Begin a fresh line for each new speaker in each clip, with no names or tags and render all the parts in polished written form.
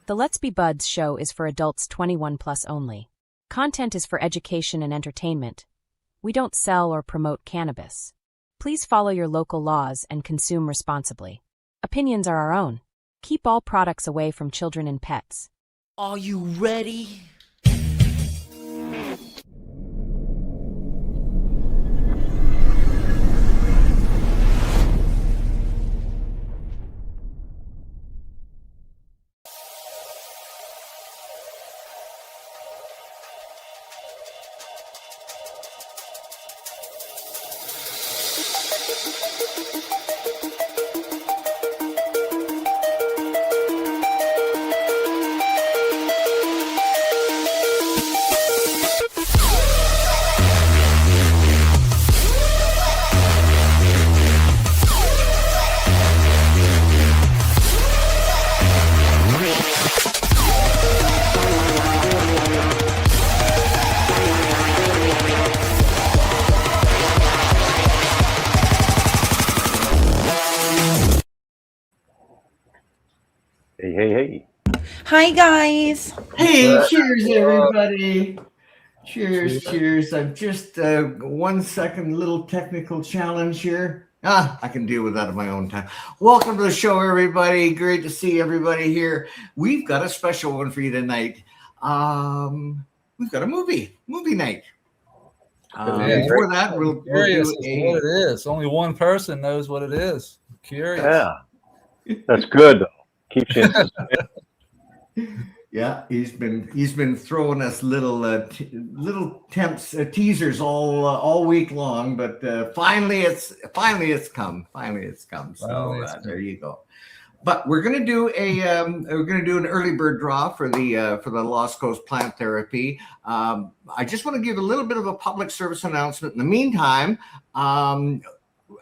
The Let's Be Budz show is for adults 21 plus only. Content is for education and entertainment. We don't sell or promote cannabis. Please follow your local laws and consume responsibly. Opinions are our own. Keep all products away from children and pets.
Are you ready?
Hey.
Hi, guys.
Hey, cheers, everybody. Cheers. I'm just 1 second little technical challenge here. I can deal with that at my own time. Welcome to the show, everybody. Great to see everybody here. We've got a special one for you tonight. We've got a movie night. Before that, we'll
curious
do
what it is. Only one person knows what it is. I'm curious.
Yeah, that's good though. Keeps you in suspense.
Yeah, he's been throwing us little teasers all week long, but finally it's come. So there you go. But we're gonna do an early bird draw for the Lost Coast Plant Therapy. I just want to give a little bit of a public service announcement. In the meantime,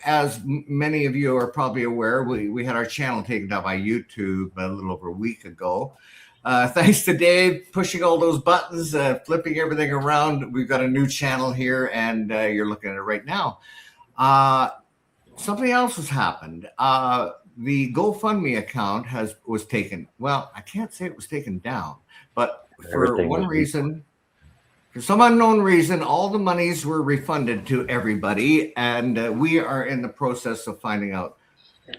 as many of you are probably aware, we had our channel taken down by YouTube a little over a week ago. Thanks to Dave pushing all those buttons, flipping everything around. We've got a new channel here, and you're looking at it right now. Something else has happened. The GoFundMe account was taken. Well, I can't say it was taken down, but for some unknown reason, all the monies were refunded to everybody, and we are in the process of finding out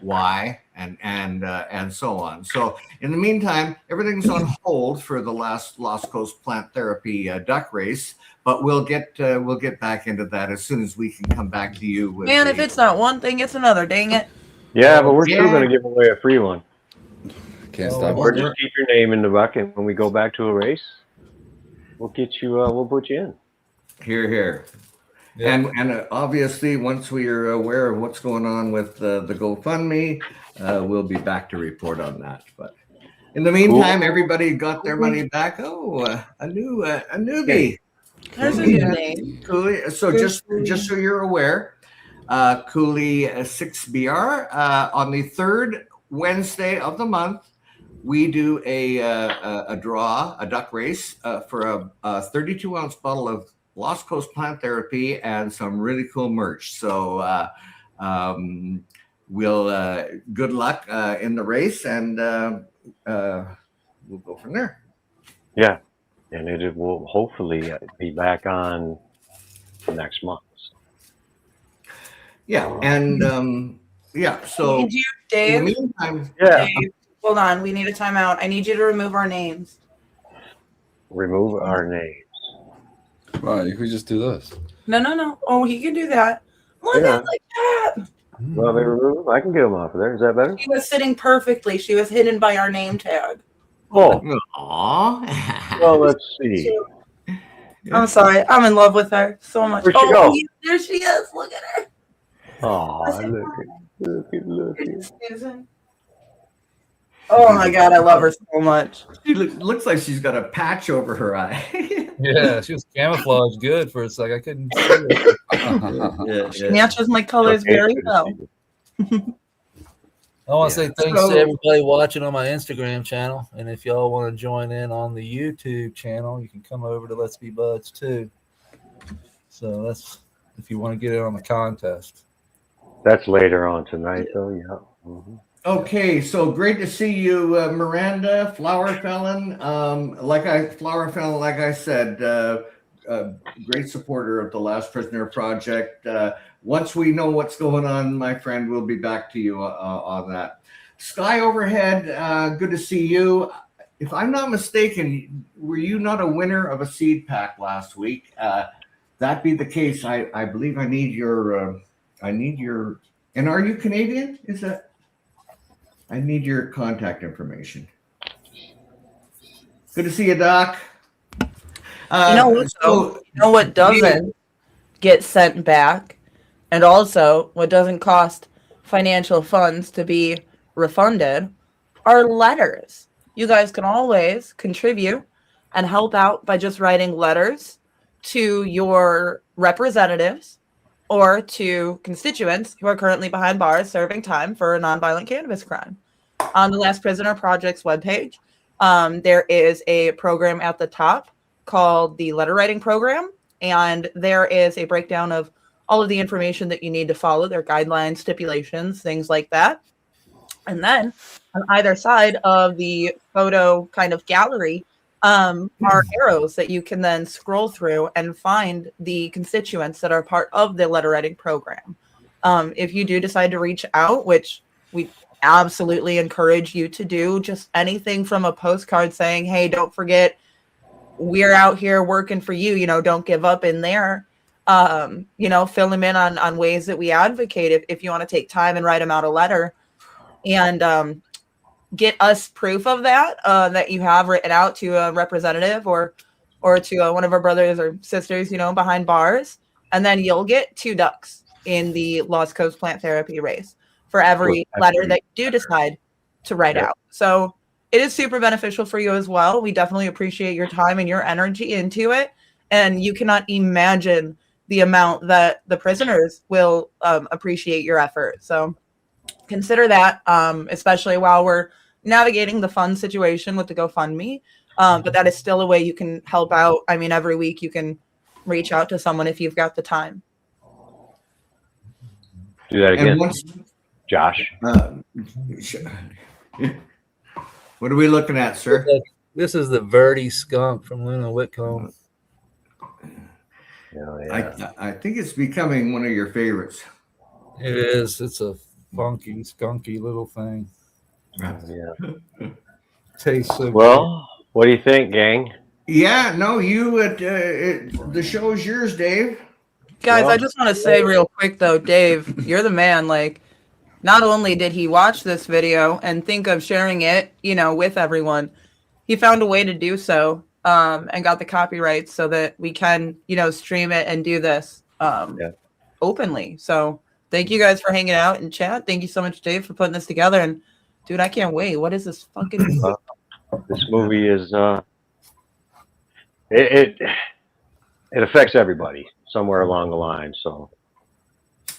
why and so on. So in the meantime, everything's on hold for the last Lost Coast Plant Therapy duck race, but we'll get back into that as soon as we can come back to you.
Man, if it's not one thing, it's another. Dang it!
Yeah, but we're still going to give away a free one.
Can't stop.
Or just keep your name in the bucket when we go back to a race. We'll get you. We'll put you in.
Here. Yeah. And obviously, once we are aware of what's going on with the GoFundMe, we'll be back to report on that. But in the meantime, Everybody got their money back. Oh, a newbie.
There's a new name.
Cooley. So just so you're aware, Cooley 6BR on the third Wednesday of the month, we do a draw, a duck race for a 32-ounce bottle of Lost Coast Plant Therapy and some really cool merch. So we'll good luck in the race, and we'll go from there.
Yeah, and it will hopefully be back on next month.
Yeah, and So
Need you, Dave.
in the meantime,
Dave, hold on. We need a timeout. I need you to remove our names.
Remove our names.
Right, you could just do this.
No. Oh, he can do that. Look
Yeah.
at like that.
Well, they remove them. I can get them off of there. Is that better?
She was sitting perfectly. She was hidden by our name tag.
Oh,
Aw.
well, let's see.
I'm sorry. I'm in love with her so much.
Where'd she go?
There she is. Look at her.
Oh, look at.
Susan. Oh my God, I love her so much.
She looks like she's got a patch over her eye.
Yeah, she was camouflaged good for a sec. I couldn't see it.
She matches my colors very well.
I want to say thanks to everybody watching on my Instagram channel. And if y'all want to join in on the YouTube channel, you can come over to Let's Be Budz too. So that's if you want to get in on the contest.
That's later on tonight, though. Yeah. Mm-hmm.
Okay, so great to see you, Miranda, Flower Felon. Like I said, great supporter of the Last Prisoner Project. Once we know what's going on, my friend, we'll be back to you on that. Sky Overhead, good to see you. If I'm not mistaken, were you not a winner of a seed pack last week? That be the case, I believe I need your, and are you Canadian? Is that? I need your contact information. Good to see you, Doc.
You know what, though? You know what doesn't get sent back, and also what doesn't cost financial funds to be refunded are letters. You guys can always contribute and help out by just writing letters to your representatives or to constituents who are currently behind bars serving time for a nonviolent cannabis crime. On the Last Prisoner Project's webpage, there is a program at the top called the Letter Writing Program, and there is a breakdown of all of the information that you need to follow, their guidelines, stipulations, things like that. And then on either side of the photo kind of gallery are arrows that you can then scroll through and find the constituents that are part of the letter writing program. If you do decide to reach out, which we absolutely encourage you to do, just anything from a postcard saying, hey, don't forget, we're out here working for you, you know, don't give up in there. You know, fill them in on ways that we advocate if you want to take time and write them out a letter. And get us proof of that, that you have written out to a representative or to one of our brothers or sisters, you know, behind bars. And then you'll get 2 ducks in the Lost Coast Plant Therapy race for every letter that you do decide to write out. So it is super beneficial for you as well. We definitely appreciate your time and your energy into it. And you cannot imagine the amount that the prisoners will appreciate your effort. So consider that, especially while we're navigating the fund situation with the GoFundMe. But that is still a way you can help out. I mean, every week you can reach out to someone if you've got the time.
Do that again, Josh.
What are we looking at, sir?
This is the Verdi skunk from Luna Whitcomb.
I think it's becoming one of your favorites.
It is. It's a funky, skunky little thing.
Yeah.
Tastes so
well. What do you think, gang?
Yeah, no, the show is yours, Dave.
Guys, I just want to say real quick though, Dave, you're the man. Like, not only did he watch this video and think of sharing it, you know, with everyone, he found a way to do so, and got the copyright so that we can, you know, stream it and do this openly. So thank you guys for hanging out and chat. Thank you so much, Dave, for putting this together. And dude, I can't wait. What is this fucking?
This movie is it affects everybody somewhere along the line. So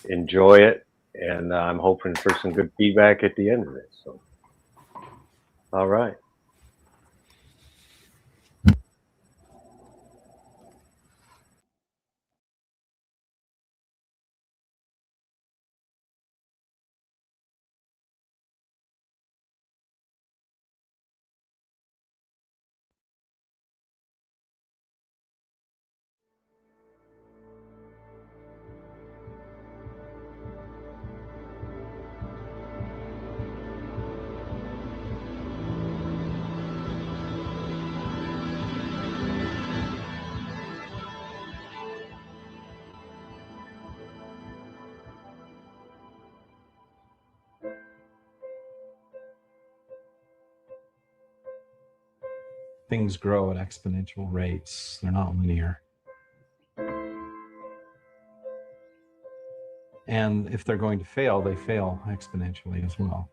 enjoy it, and I'm hoping for some good feedback at the end of it. So, all right.
Things grow at exponential rates. They're not linear. And if they're going to fail, they fail exponentially as well.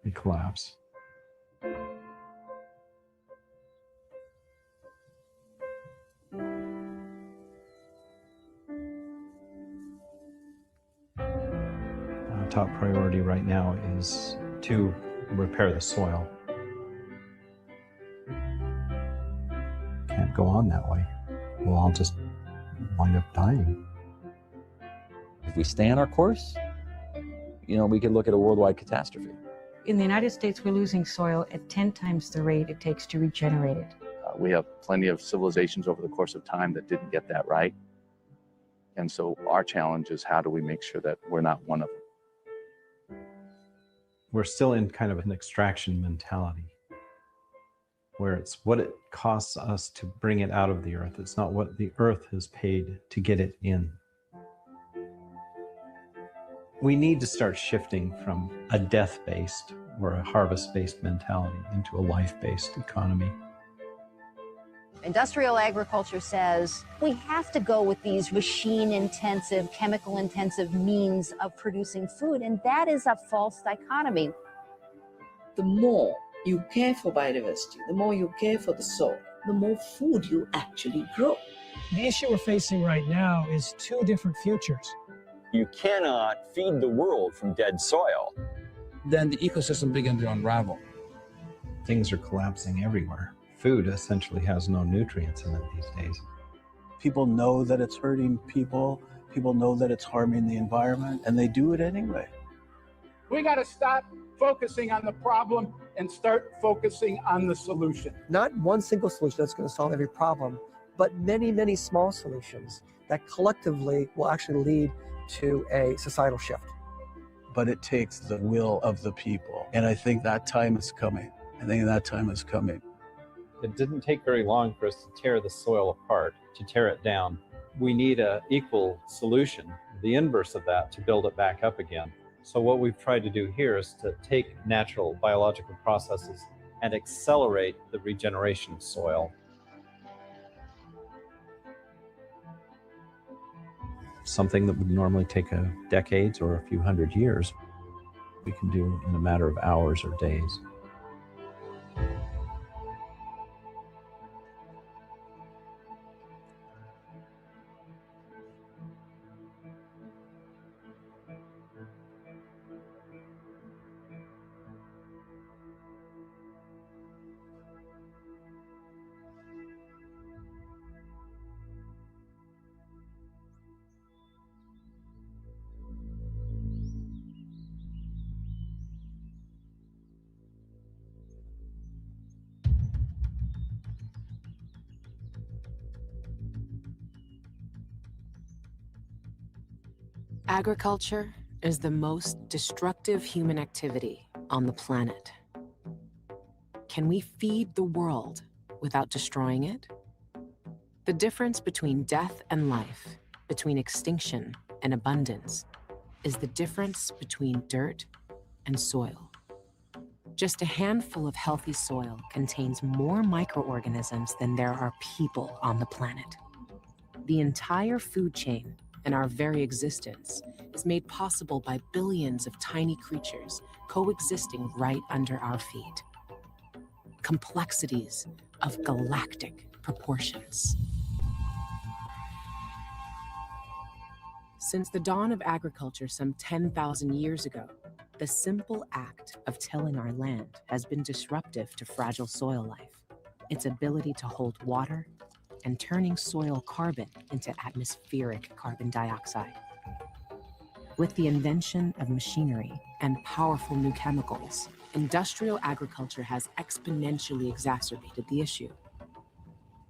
They collapse. Our top priority right now is to repair the soil. Can't go on that way. We'll all just wind up dying.
If we stay on our course, you know, we could look at a worldwide catastrophe. In the United States, we're losing soil at 10 times the rate it takes to regenerate it.
We have plenty of civilizations over the course of time that didn't get that right. And so our challenge is, how do we make sure that we're not one of them?
We're still in kind of an extraction mentality, where it's what it costs us to bring it out of the earth. It's not what the earth has paid to get it in. We need to start shifting from a death-based or a harvest-based mentality into a life-based economy.
Industrial agriculture says we have to go with these machine-intensive, chemical-intensive means of producing food, and that is a false dichotomy.
The more you care for biodiversity, the more you care for the soil, the more food you actually grow.
The issue we're facing right now is two different futures.
You cannot feed the world from dead soil.
Then the ecosystem begins to unravel.
Things are collapsing everywhere. Food essentially has no nutrients in it these days.
People know that it's hurting people. People know that it's harming the environment, and they do it anyway.
We got to stop focusing on the problem and start focusing on the solution.
Not one single solution that's going to solve every problem, but many, many small solutions that collectively will actually lead to a societal shift.
But it takes the will of the people, and I think that time is coming. I think that time is coming.
It didn't take very long for us to tear the soil apart, to tear it down. We need an equal solution, the inverse of that, to build it back up again. So what we've tried to do here is to take natural biological processes and accelerate the regeneration of soil. Something that would normally take decades or a few hundred years, we can do in a matter of hours or days.
Agriculture is the most destructive human activity on the planet. Can we feed the world without destroying it? The difference between death and life, between extinction and abundance, is the difference between dirt and soil. Just a handful of healthy soil contains more microorganisms than there are people on the planet. The entire food chain and our very existence is made possible by billions of tiny creatures coexisting right under our feet. Complexities of galactic proportions. Since the dawn of agriculture some 10,000 years ago, the simple act of tilling our land has been disruptive to fragile soil life, its ability to hold water, and turning soil carbon into atmospheric carbon dioxide. With the invention of machinery and powerful new chemicals, industrial agriculture has exponentially exacerbated the issue.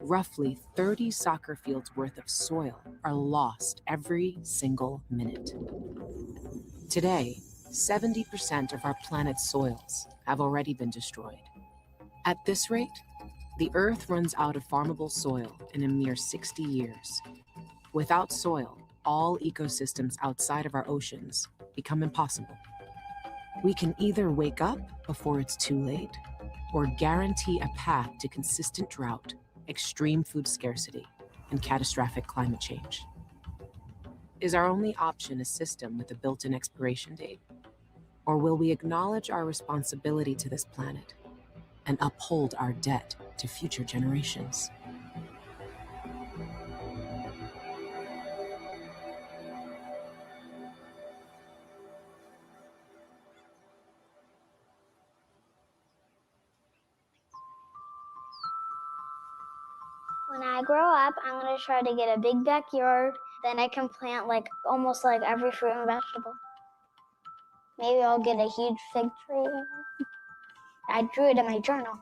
Roughly 30 soccer fields worth of soil are lost every single minute. Today, 70% of our planet's soils have already been destroyed. At this rate, the Earth runs out of farmable soil in a mere 60 years. Without soil, all ecosystems outside of our oceans become impossible. We can either wake up before it's too late, or guarantee a path to consistent drought, extreme food scarcity, and catastrophic climate change. Is our only option a system with a built-in expiration date? Or will we acknowledge our responsibility to this planet and uphold our debt to future generations?
When I grow up, I'm going to try to get a big backyard. Then I can plant almost like every fruit and vegetable. Maybe I'll get a huge fig tree. I drew it in my journal.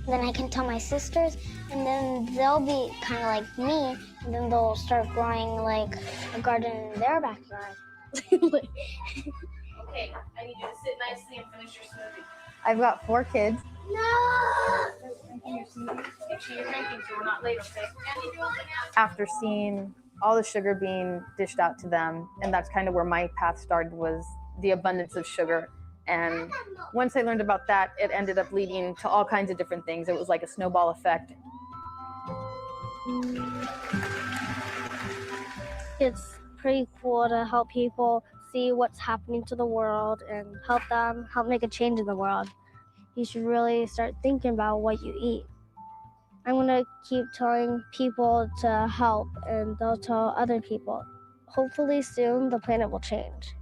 Then I can tell my sisters, and then they'll be kind of like me, and then they'll start growing like a garden in their backyard.
Okay, I need you to sit nicely and finish your smoothie.
I've got 4 kids.
No!
Make sure you're drinking so we're not late, okay?
After seeing all the sugar being dished out to them, and that's kind of where my path started, was the abundance of sugar. And once I learned about that, it ended up leading to all kinds of different things. It was like a snowball effect.
It's pretty cool to help people see what's happening to the world and help them help make a change in the world. You should really start thinking about what you eat. I'm gonna keep telling people to help, and they'll tell other people. Hopefully soon the planet will change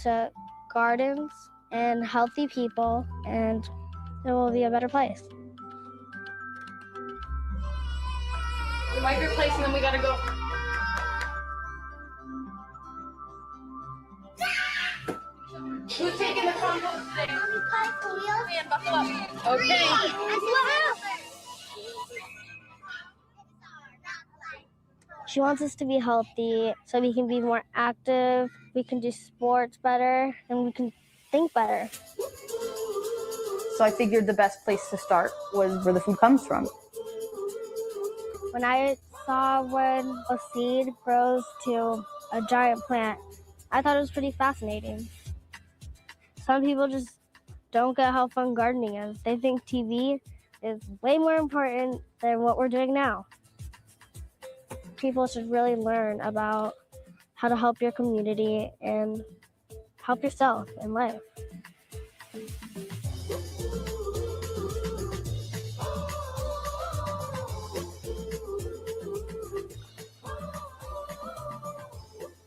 to gardens and healthy people, and it will be a better place.
Wipe your place and then we gotta go. Who's taking the compost today? Man, buckle up. Okay.
She wants us to be healthy so we can be more active, we can do sports better, and we can think better.
So I figured the best place to start was where the food comes from.
When I saw when a seed grows to a giant plant, I thought it was pretty fascinating. Some people just don't get how fun gardening is. They think TV is way more important than what we're doing now. People should really learn about how to help your community and help yourself in life.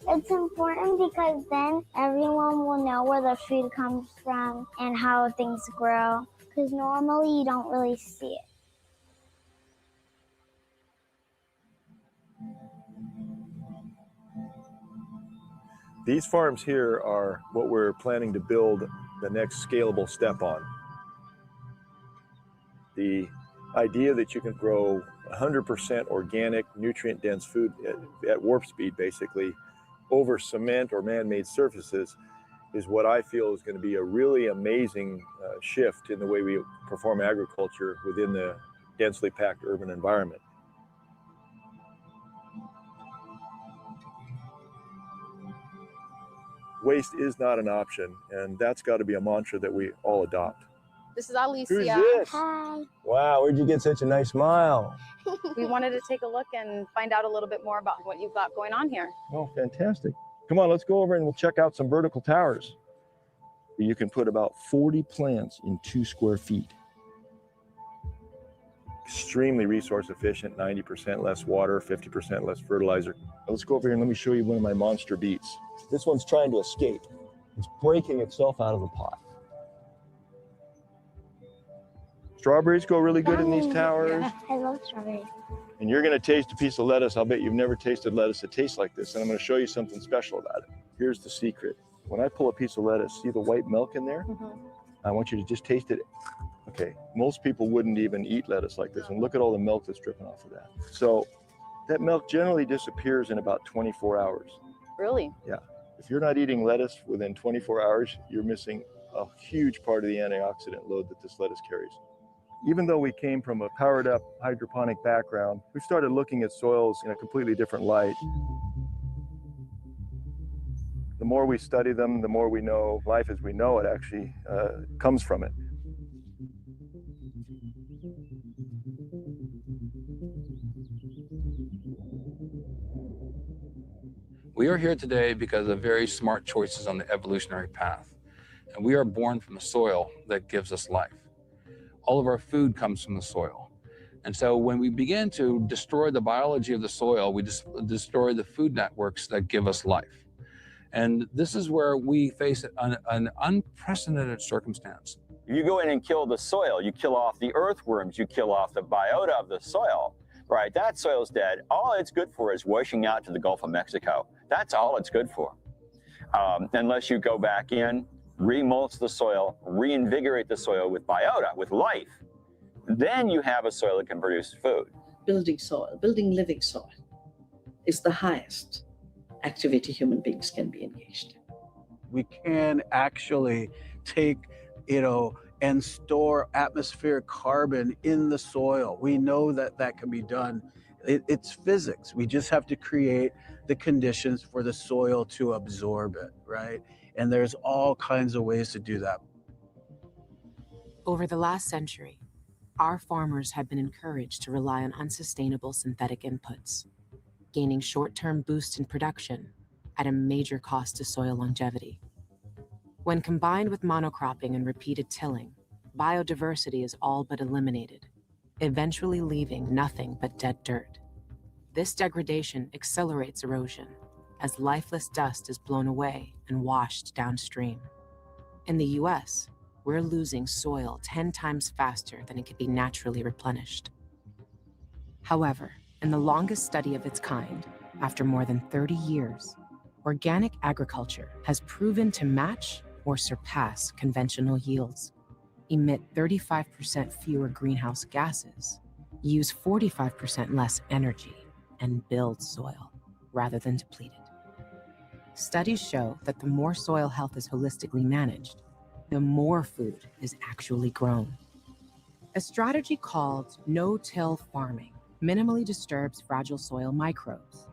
It's important because then everyone will know where the food comes from and how things grow, because normally you don't really see it.
These farms here are what we're planning to build the next scalable step on. The idea that you can grow 100% organic, nutrient-dense food at warp speed, basically, over cement or man-made surfaces is what I feel is going to be a really amazing shift in the way we perform agriculture within the densely packed urban environment. Waste is not an option, and that's got to be a mantra that we all adopt.
This is Alicia.
Who's this?
Hi.
Wow, where'd you get such a nice smile?
We wanted to take a look and find out a little bit more about what you've got going on here.
Oh, fantastic. Come on, let's go over and we'll check out some vertical towers. You can put about 40 plants in 2 square feet. Extremely resource efficient, 90% less water, 50% less fertilizer. Now let's go over here and let me show you one of my monster beets. This one's trying to escape. It's breaking itself out of the pot. Strawberries go really good in these towers.
Yeah, I love strawberries.
And you're gonna taste a piece of lettuce. I'll bet you've never tasted lettuce that tastes like this. And I'm gonna show you something special about it. Here's the secret. When I pull a piece of lettuce, see the white milk in there? I want you to just taste it. Okay, most people wouldn't even eat lettuce like this. And look at all the milk that's dripping off of that. So that milk generally disappears in about 24 hours.
Really?
Yeah. If you're not eating lettuce within 24 hours, you're missing a huge part of the antioxidant load that this lettuce carries. Even though we came from a powered up hydroponic background, we started looking at soils in a completely different light. The more we study them, the more we know life as we know it actually comes from it.
We are here today because of very smart choices on the evolutionary path. And we are born from the soil that gives us life. All of our food comes from the soil. And so when we begin to destroy the biology of the soil, we destroy the food networks that give us life. And this is where we face an unprecedented circumstance.
You go in and kill the soil, you kill off the earthworms, you kill off the biota of the soil, right? That soil's dead. All it's good for is washing out to the Gulf of Mexico. That's all it's good for. Unless you go back in remulch the soil, reinvigorate the soil with biota, with life, then you have a soil that can produce food.
Building soil, building living soil is the highest activity human beings can be engaged in.
We can actually take, and store atmospheric carbon in the soil. We know that that can be done. It's physics. We just have to create the conditions for the soil to absorb it, right? And there's all kinds of ways to do that.
Over the last century, our farmers have been encouraged to rely on unsustainable synthetic inputs, gaining short-term boosts in production at a major cost to soil longevity. When combined with monocropping and repeated tilling, biodiversity is all but eliminated, eventually leaving nothing but dead dirt. This degradation accelerates erosion as lifeless dust is blown away and washed downstream. In the US, we're losing soil 10 times faster than it could be naturally replenished. However, in the longest study of its kind, after more than 30 years, organic agriculture has proven to match or surpass conventional yields, emit 35% fewer greenhouse gases, use 45% less energy, and build soil rather than deplete it. Studies show that the more soil health is holistically managed, the more food is actually grown. A strategy called no-till farming minimally disturbs fragile soil microbes,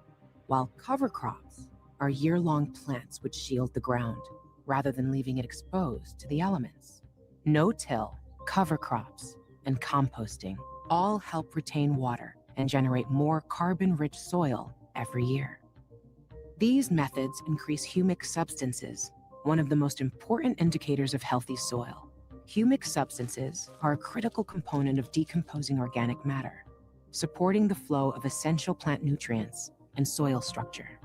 while cover crops are year-long plants which shield the ground, rather than leaving it exposed to the elements. No-till, cover crops, and composting all help retain water and generate more carbon-rich soil every year. These methods increase humic substances, one of the most important indicators of healthy soil. Humic substances are a critical component of decomposing organic matter, supporting the flow of essential plant nutrients and soil structure.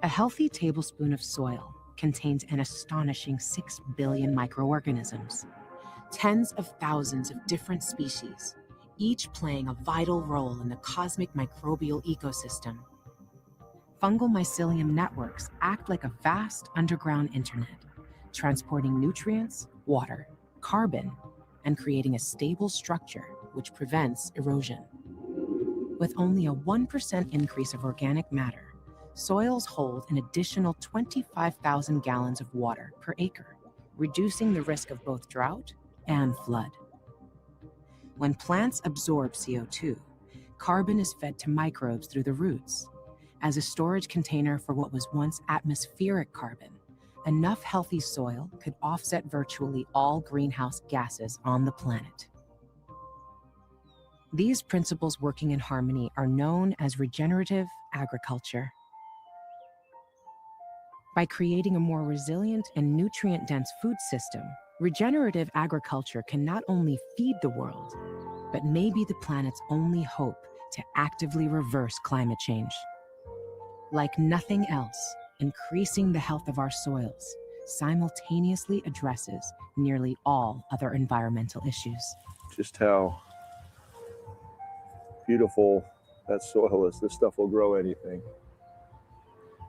A healthy tablespoon of soil contains an astonishing 6 billion microorganisms, tens of thousands of different species, each playing a vital role in the cosmic microbial ecosystem. Fungal mycelium networks act like a vast underground internet, transporting nutrients, water, carbon, and creating a stable structure which prevents erosion. With only a 1% increase of organic matter, soils hold an additional 25,000 gallons of water per acre, reducing the risk of both drought and flood. When plants absorb CO2, carbon is fed to microbes through the roots. As a storage container for what was once atmospheric carbon, enough healthy soil could offset virtually all greenhouse gases on the planet. These principles working in harmony are known as regenerative agriculture. By creating a more resilient and nutrient-dense food system, regenerative agriculture can not only feed the world, but may be the planet's only hope to actively reverse climate change. Like nothing else, increasing the health of our soils simultaneously addresses nearly all other environmental issues.
Just how beautiful that soil is. This stuff will grow anything.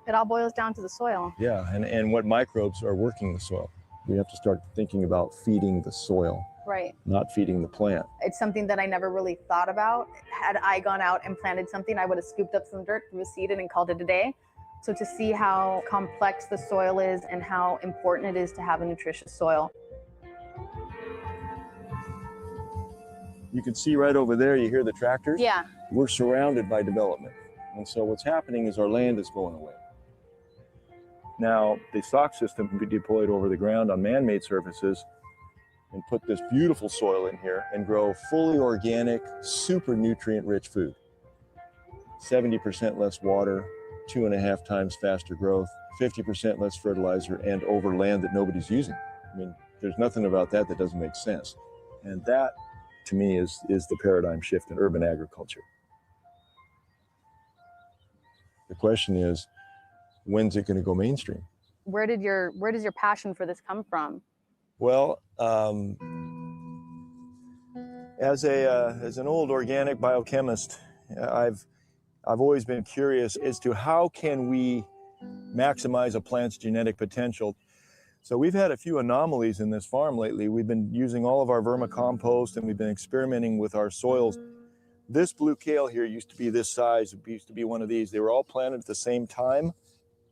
It all boils down to the soil.
Yeah, and what microbes are working the soil. We have to start thinking about feeding the soil,
Right.
not feeding the plant.
It's something that I never really thought about. Had I gone out and planted something, I would have scooped up some dirt, threw a seed in, and called it a day. So to see how complex the soil is and how important it is to have a nutritious soil.
You can see right over there, you hear the tractors?
Yeah.
We're surrounded by development. And so what's happening is our land is going away. Now, the stock system can be deployed over the ground on man-made surfaces and put this beautiful soil in here and grow fully organic, super nutrient-rich food. 70% less water, 2.5 times faster growth, 50% less fertilizer, and over land that nobody's using. I mean, there's nothing about that that doesn't make sense. And that, to me, is the paradigm shift in urban agriculture. The question is, when's it going to go mainstream?
Where does your passion for this come from?
Well, as an old organic biochemist, I've always been curious as to how can we maximize a plant's genetic potential. So we've had a few anomalies in this farm lately. We've been using all of our vermicompost and we've been experimenting with our soils. This blue kale here used to be this size. It used to be one of these. They were all planted at the same time.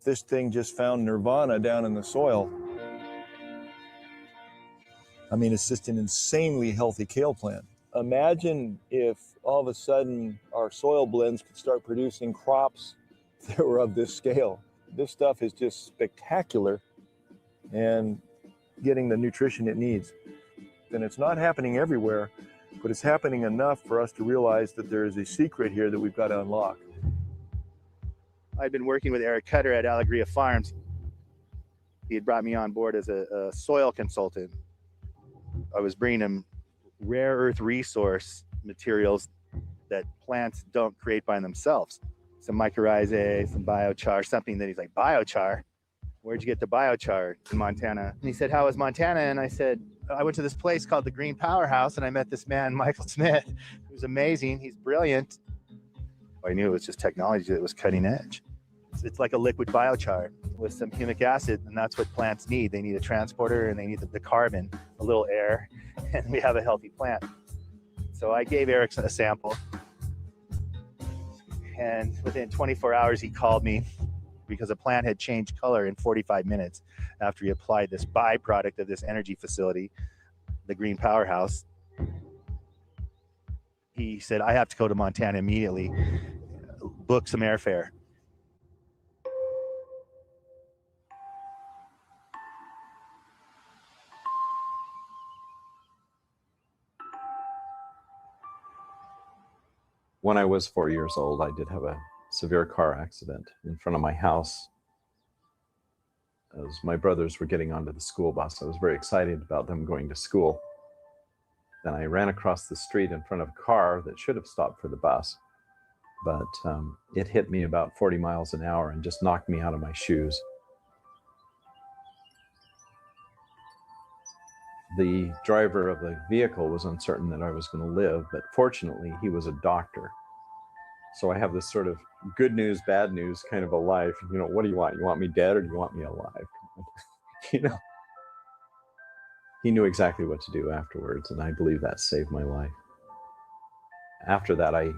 This thing just found nirvana down in the soil. I mean, it's just an insanely healthy kale plant. Imagine if all of a sudden our soil blends could start producing crops that were of this scale. This stuff is just spectacular and getting the nutrition it needs. And it's not happening everywhere, but it's happening enough for us to realize that there is a secret here that we've got to unlock.
I'd been working with Eric Cutter at Alegria Farms. He had brought me on board as a soil consultant. I was bringing him rare earth resource materials that plants don't create by themselves. Some mycorrhizae, some biochar, something that he's like, biochar? Where'd you get the biochar? In Montana. And he said, how is Montana? And I said, I went to this place called the Green Powerhouse and I met this man, Michael Smith, who's amazing. He's brilliant. I knew it was just technology that was cutting edge. It's like a liquid biochar with some humic acid, and that's what plants need. They need a transporter and they need the carbon, a little air, and we have a healthy plant. So I gave Eric a sample, and within 24 hours he called me because the plant had changed color in 45 minutes after he applied this byproduct of this energy facility, the Green Powerhouse. He said, I have to go to Montana immediately, book some airfare.
When I was 4 years old, I did have a severe car accident in front of my house. As my brothers were getting onto the school bus, I was very excited about them going to school. Then I ran across the street in front of a car that should have stopped for the bus, but it hit me about 40 miles an hour and just knocked me out of my shoes. The driver of the vehicle was uncertain that I was going to live, but fortunately he was a doctor. So I have this sort of good news, bad news kind of a life. You know, what do you want? You want me dead or do you want me alive? You know, he knew exactly what to do afterwards, and I believe that saved my life. After that, I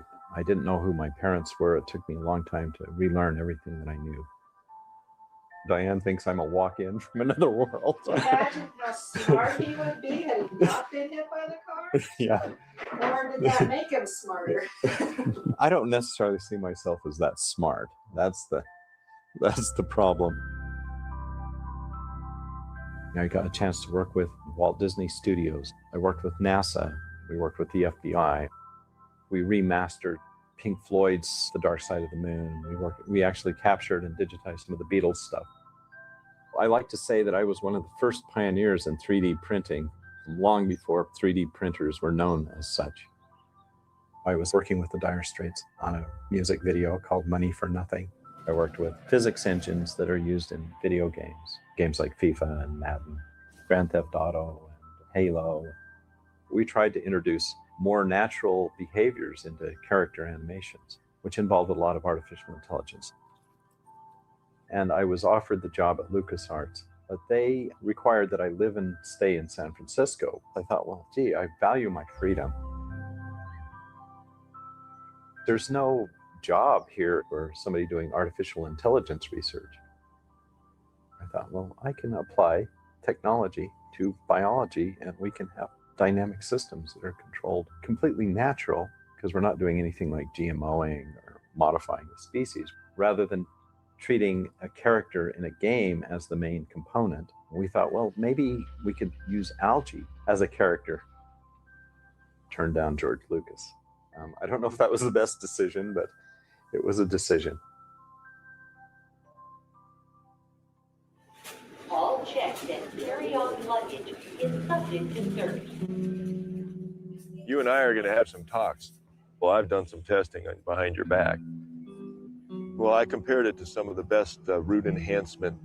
didn't know who my parents were. It took me a long time to relearn everything that I knew. Diane thinks I'm a walk-in from another world.
Imagine how smart he would be had he not been hit by the car.
Yeah.
Or did that make him smarter?
I don't necessarily see myself as that smart. That's the problem. I got a chance to work with Walt Disney Studios. I worked with NASA. We worked with the FBI. We remastered Pink Floyd's The Dark Side of the Moon. We actually captured and digitized some of the Beatles stuff. I like to say that I was one of the first pioneers in 3D printing, long before 3D printers were known as such. I was working with the Dire Straits on a music video called Money for Nothing. I worked with physics engines that are used in video games, games like FIFA and Madden, Grand Theft Auto, and Halo. We tried to introduce more natural behaviors into character animations, which involved a lot of artificial intelligence. And I was offered the job at LucasArts, but they required that I live and stay in San Francisco. I thought, well, gee, I value my freedom. There's no job here for somebody doing artificial intelligence research. I thought, well, I can apply technology to biology and we can have dynamic systems that are controlled, completely natural, because we're not doing anything like GMOing or modifying the species. Rather than treating a character in a game as the main component, we thought, well, maybe we could use algae as a character. Turned down George Lucas. I don't know if that was the best decision, but it was a decision.
All checked and carry-on luggage is subject to search.
You and I are going to have some talks. Well, I've done some testing behind your back. Well, I compared it to some of the best root enhancement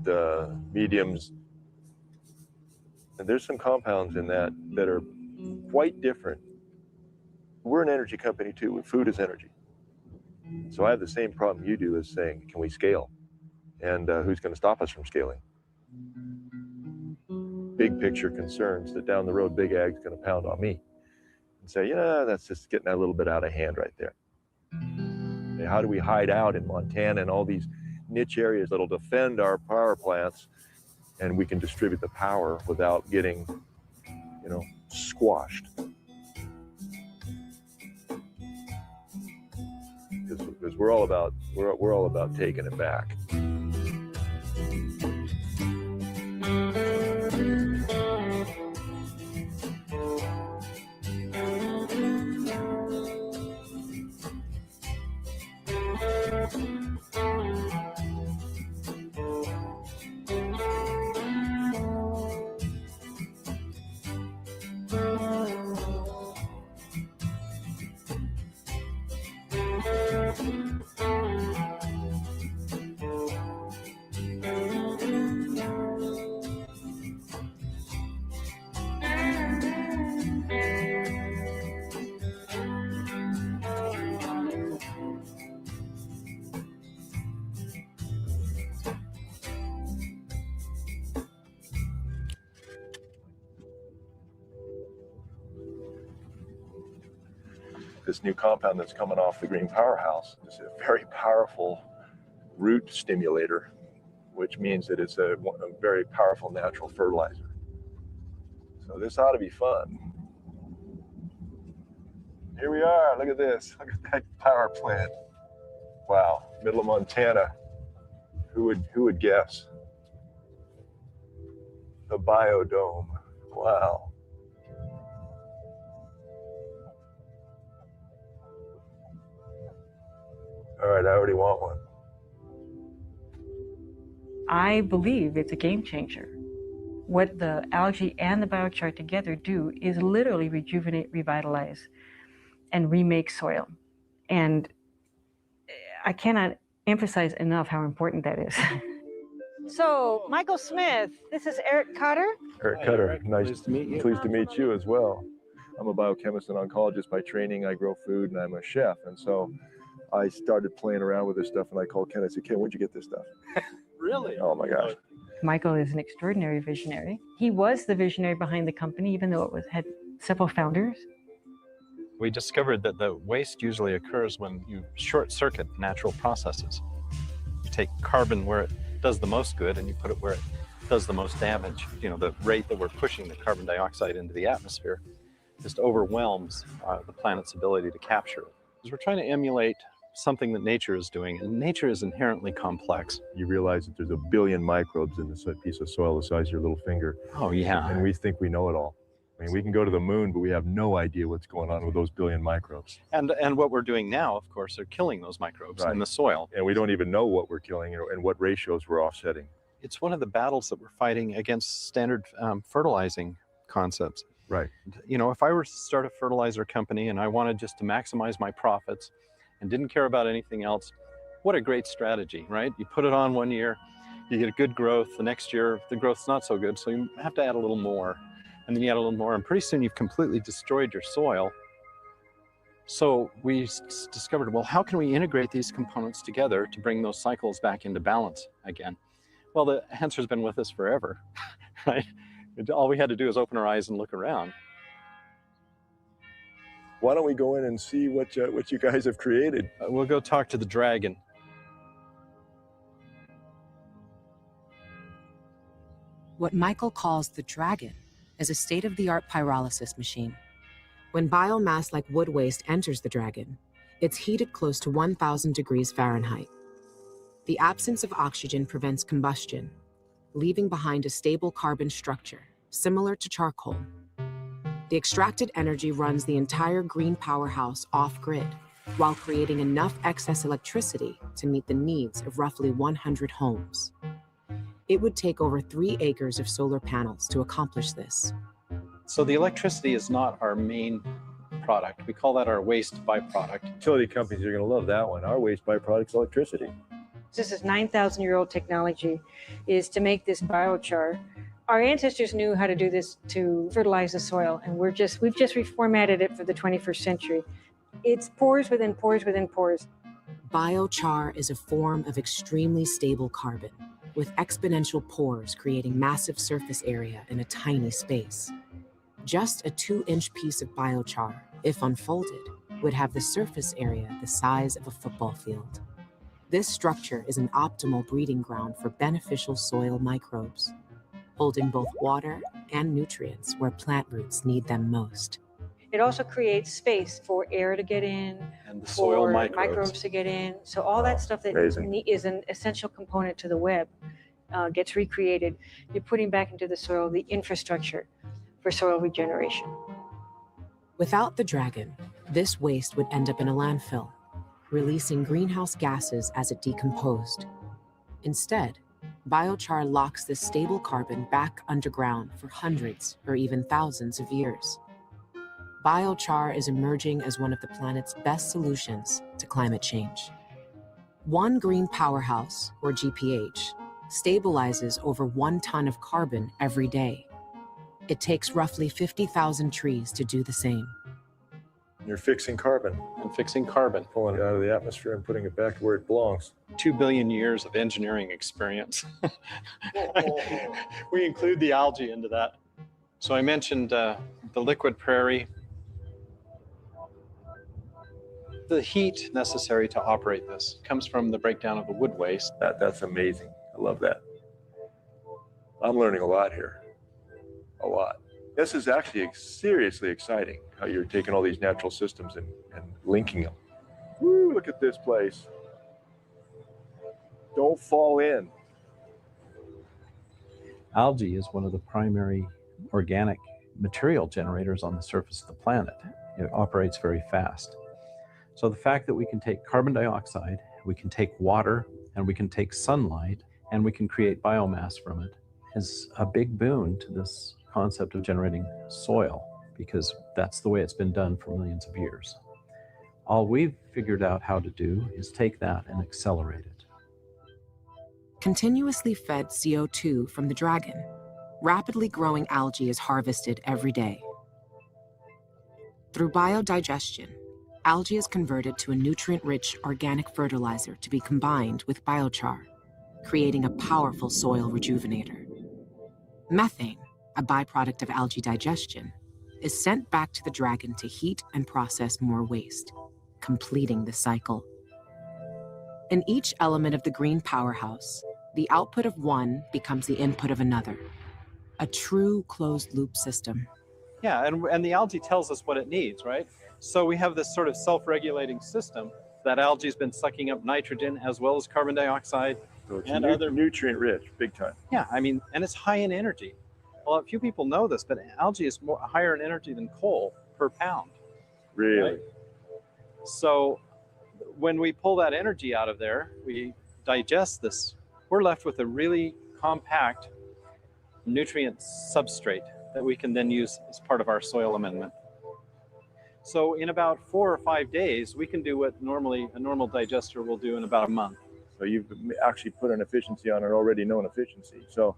mediums. And there's some compounds in that are quite different. We're an energy company too. Food is energy. So I have the same problem you do as saying, can we scale? And who's going to stop us from scaling? Big picture concerns that down the road, Big Ag's going to pound on me and say, yeah, that's just getting a little bit out of hand right there. Okay, how do we hide out in Montana and all these niche areas that'll defend our power plants, and we can distribute the power without getting, squashed? Because we're all about taking it back. This new compound that's coming off the green powerhouse is a very powerful root stimulator, which means that it's a very powerful natural fertilizer. So this ought to be fun. Here we are, look at this, look at that power plant. Wow, middle of Montana. Who would guess? The biodome, wow. All right, I already want one.
I believe it's a game changer. What the algae and the biochar together do is literally rejuvenate, revitalize, and remake soil. And I cannot emphasize enough how important that is.
So, Michael Smith, this is Eric Cotter.
Eric Cutter, nice to meet you. Pleased to meet you as well. I'm a biochemist and oncologist by training. I grow food and I'm a chef. And so I started playing around with this stuff, and I called Ken. I said, Ken, where'd you get this stuff?
Really?
Oh my gosh.
Michael is an extraordinary visionary. He was the visionary behind the company, even though had several founders.
We discovered that the waste usually occurs when you short circuit natural processes. You take carbon where it does the most good and you put it where it does the most damage. The rate that we're pushing the carbon dioxide into the atmosphere just overwhelms the planet's ability to capture it. Because we're trying to emulate something that nature is doing, and nature is inherently complex.
You realize that there's 1 billion microbes in this piece of soil the size of your little finger.
Oh yeah.
And we think we know it all. I mean, we can go to the moon, but we have no idea what's going on with those billion microbes.
And what we're doing now, of course, are killing those microbes in the soil.
And we don't even know what we're killing and what ratios we're offsetting.
It's one of the battles that we're fighting against standard fertilizing concepts.
Right.
If I were to start a fertilizer company and I wanted just to maximize my profits and didn't care about anything else, what a great strategy, right? You put it on one year, you get a good growth. The next year, the growth's not so good, so you have to add a little more. And then you add a little more, and pretty soon you've completely destroyed your soil. So we discovered, well, how can we integrate these components together to bring those cycles back into balance again? Well, the answer's been with us forever, right? All we had to do is open our eyes and look around.
Why don't we go in and see what you guys have created?
We'll go talk to the dragon.
What Michael calls the dragon is a state-of-the-art pyrolysis machine. When biomass like wood waste enters the dragon, it's heated close to 1,000 degrees Fahrenheit. The absence of oxygen prevents combustion, leaving behind a stable carbon structure, similar to charcoal. The extracted energy runs the entire green powerhouse off-grid, while creating enough excess electricity to meet the needs of roughly 100 homes. It would take over 3 acres of solar panels to accomplish this.
So the electricity is not our main product. We call that our waste byproduct.
Utility companies are going to love that one. Our waste byproduct is electricity.
This is 9,000-year-old technology, is to make this biochar. Our ancestors knew how to do this to fertilize the soil, and we've just reformatted it for the 21st century. It's pores within pores within pores.
Biochar is a form of extremely stable carbon, with exponential pores creating massive surface area in a tiny space. Just a 2-inch piece of biochar, if unfolded, would have the surface area the size of a football field. This structure is an optimal breeding ground for beneficial soil microbes, holding both water and nutrients where plant roots need them most.
It also creates space for air to get in,
And the soil
for
microbes.
to get in. So all that stuff that is an essential component to the web gets recreated. You're putting back into the soil the infrastructure for soil regeneration.
Without the dragon, this waste would end up in a landfill, releasing greenhouse gases as it decomposed. Instead, biochar locks this stable carbon back underground for hundreds or even thousands of years. Biochar is emerging as one of the planet's best solutions to climate change. One green powerhouse, or GPH, stabilizes over 1 ton of carbon every day. It takes roughly 50,000 trees to do the same.
You're fixing carbon.
And fixing carbon.
Pulling it out of the atmosphere and putting it back where it belongs.
2 billion years of engineering experience. We include the algae into that. So I mentioned the liquid prairie. The heat necessary to operate this comes from the breakdown of the wood waste.
That's amazing. I love that. I'm learning a lot here. A lot. This is actually seriously exciting, how you're taking all these natural systems and linking them. Woo, look at this place. Don't fall in.
Algae is one of the primary organic material generators on the surface of the planet. It operates very fast. So the fact that we can take carbon dioxide, we can take water, and we can take sunlight, and we can create biomass from it is a big boon to this concept of generating soil, because that's the way it's been done for millions of years. All we've figured out how to do is take that and accelerate it.
Continuously fed CO2 from the dragon, rapidly growing algae is harvested every day. Through biodigestion, algae is converted to a nutrient-rich organic fertilizer to be combined with biochar, creating a powerful soil rejuvenator. Methane, a byproduct of algae digestion, is sent back to the dragon to heat and process more waste, completing the cycle. In each element of the green powerhouse, the output of one becomes the input of another, a true closed-loop system.
Yeah, and the algae tells us what it needs, right? So we have this sort of self-regulating system that algae's been sucking up nitrogen as well as carbon dioxide.
So it's
and other
nutrient rich, big time.
Yeah, I mean, and it's high in energy. Well, a few people know this, but algae is higher in energy than coal per pound.
Really?
Right? So when we pull that energy out of there, we digest this, we're left with a really compact nutrient substrate that we can then use as part of our soil amendment. So in about 4 or 5 days, we can do what normally a normal digester will do in about a month.
So you've actually put an efficiency on an already known efficiency. So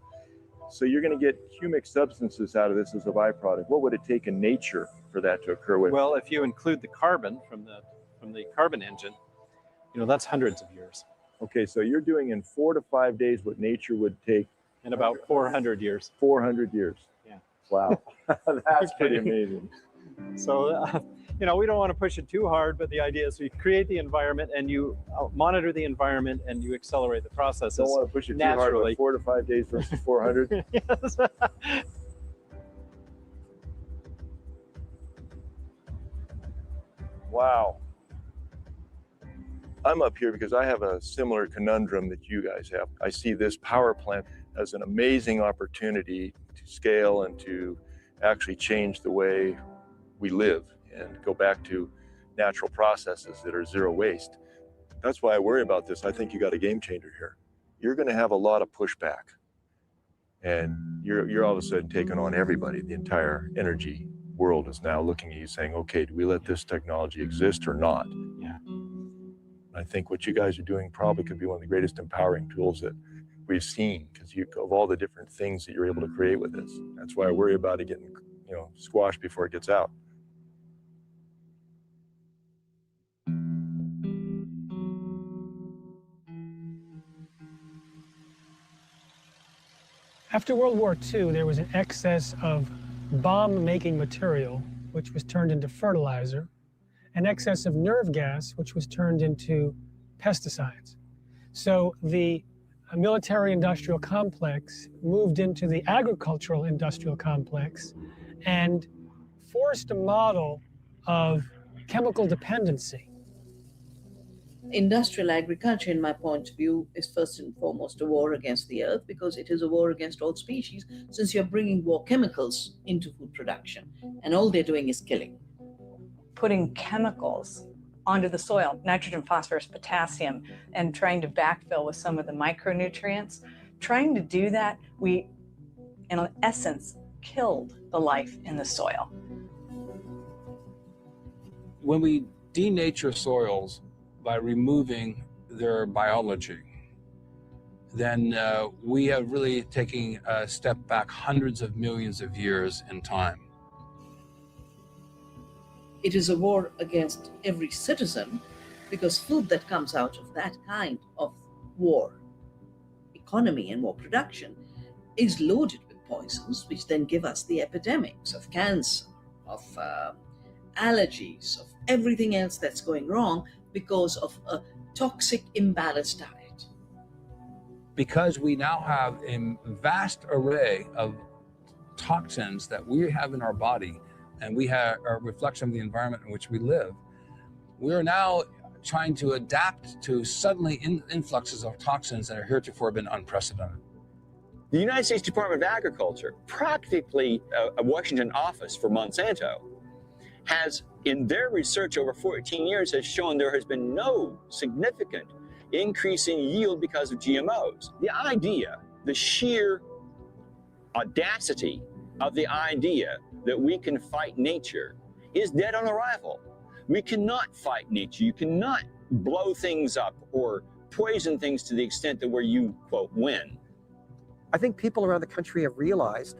you're going to get humic substances out of this as a byproduct. What would it take in nature for that to occur?
Well, if you include the carbon from the carbon engine, that's hundreds of years.
Okay, so you're doing in 4 to 5 days what nature would take
in about 400 years.
400 years.
Yeah.
Wow. That's pretty amazing.
So, we don't want to push it too hard, but the idea is you create the environment and you monitor the environment and you accelerate the processes.
Don't want to push it
naturally.
Too hard, but 4 to 5 days versus 400.
Yes.
Wow. I'm up here because I have a similar conundrum that you guys have. I see this power plant as an amazing opportunity to scale and to actually change the way we live and go back to natural processes that are zero waste. That's why I worry about this. I think you got a game changer here. You're going to have a lot of pushback, and you're all of a sudden taking on everybody. The entire energy world is now looking at you saying, okay, do we let this technology exist or not?
Yeah.
I think what you guys are doing probably could be one of the greatest empowering tools that we've seen, because of all the different things that you're able to create with this. That's why I worry about it getting squashed before it gets out.
After World War II, there was an excess of bomb-making material, which was turned into fertilizer, an excess of nerve gas, which was turned into pesticides. So the military-industrial complex moved into the agricultural-industrial complex and forced a model of chemical dependency.
Industrial agriculture, in my point of view, is first and foremost a war against the earth, because it is a war against all species, since you're bringing war chemicals into food production, and all they're doing is killing.
Putting chemicals onto the soil, nitrogen, phosphorus, potassium, and trying to backfill with some of the micronutrients. Trying to do that, we, in essence, killed the life in the soil.
When we denature soils by removing their biology, then we are really taking a step back hundreds of millions of years in time.
It is a war against every citizen, because food that comes out of that kind of war economy and war production is loaded with poisons, which then give us the epidemics of cancer, of allergies, of everything else that's going wrong because of a toxic, imbalanced diet.
Because we now have a vast array of toxins that we have in our body, and we have a reflection of the environment in which we live, we are now trying to adapt to suddenly influxes of toxins that are heretofore been unprecedented.
The United States Department of Agriculture, practically a Washington office for Monsanto, has, in their research over 14 years, has shown there has been no significant increase in yield because of GMOs. The idea, the sheer audacity of the idea that we can fight nature is dead on arrival. We cannot fight nature. You cannot blow things up or poison things to the extent that where you, quote, win.
I think people around the country have realized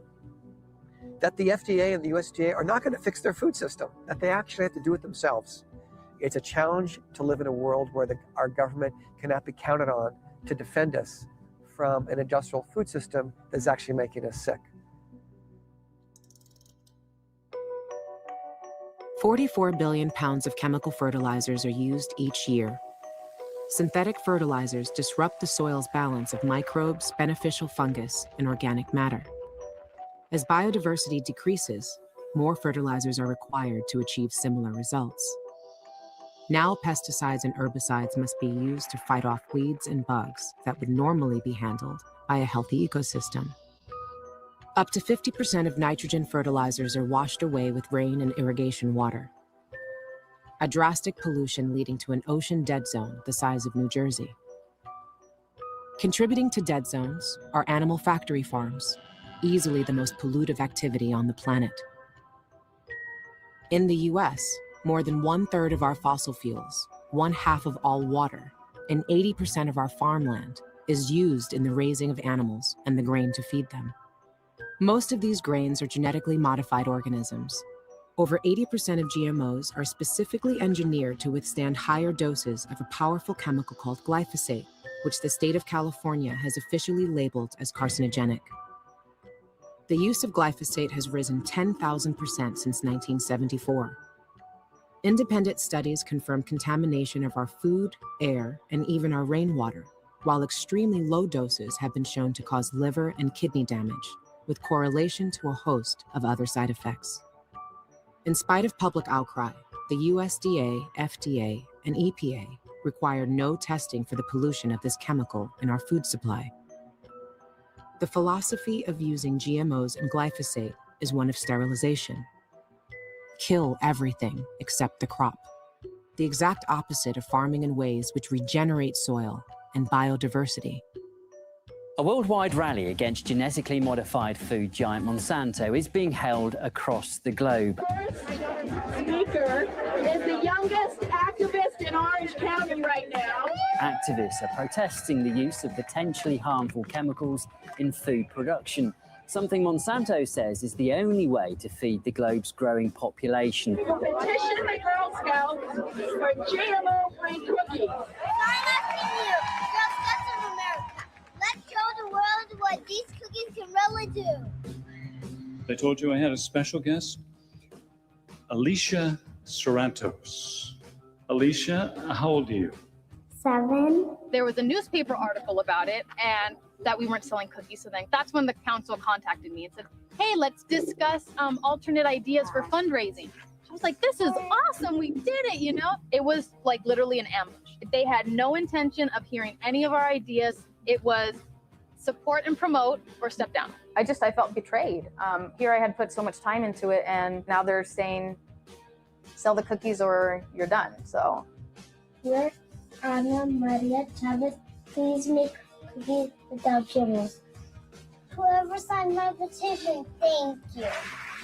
that the FDA and the USDA are not going to fix their food system, that they actually have to do it themselves. It's a challenge to live in a world where our government cannot be counted on to defend us from an industrial food system that's actually making us sick.
44 billion pounds of chemical fertilizers are used each year. Synthetic fertilizers disrupt the soil's balance of microbes, beneficial fungus, and organic matter. As biodiversity decreases, more fertilizers are required to achieve similar results. Now, pesticides and herbicides must be used to fight off weeds and bugs that would normally be handled by a healthy ecosystem. Up to 50% of nitrogen fertilizers are washed away with rain and irrigation water, a drastic pollution leading to an ocean dead zone the size of New Jersey. Contributing to dead zones are animal factory farms, easily the most pollutive activity on the planet. In the US, more than 1/3 of our fossil fuels, 1/2 of all water, and 80% of our farmland is used in the raising of animals and the grain to feed them. Most of these grains are genetically modified organisms. Over 80% of GMOs are specifically engineered to withstand higher doses of a powerful chemical called glyphosate, which the state of California has officially labeled as carcinogenic. The use of glyphosate has risen 10,000% since 1974. Independent studies confirm contamination of our food, air, and even our rainwater, while extremely low doses have been shown to cause liver and kidney damage, with correlation to a host of other side effects. In spite of public outcry, the USDA, FDA, and EPA require no testing for the pollution of this chemical in our food supply. The philosophy of using GMOs and glyphosate is one of sterilization. Kill everything except the crop. The exact opposite of farming in ways which regenerate soil and biodiversity.
A worldwide rally against genetically modified food giant Monsanto is being held across the globe.
Speaker is the youngest activist in Orange County right now.
Activists are protesting the use of potentially harmful chemicals in food production, something Monsanto says is the only way to feed the globe's growing population.
We will petition the Girl Scouts for GMO-free cookies.
Let's show the world what these cookies can really I told you I had a special guest, Alicia Sorrentos. Alicia, how old are you?
7. There was a newspaper article about it and that we weren't selling cookies. So then that's when the council contacted me and said, hey, let's discuss alternate ideas for fundraising. I was like, this is awesome. We did it, you know? It was like literally an ambush. They had no intention of hearing any of our ideas. It was support and promote or step down.
I felt betrayed. Here I had put so much time into it, and now they're saying, sell the cookies or you're done. So.
Dear Ana Maria Chavez, please make cookies without GMOs. Whoever signed my petition, thank you.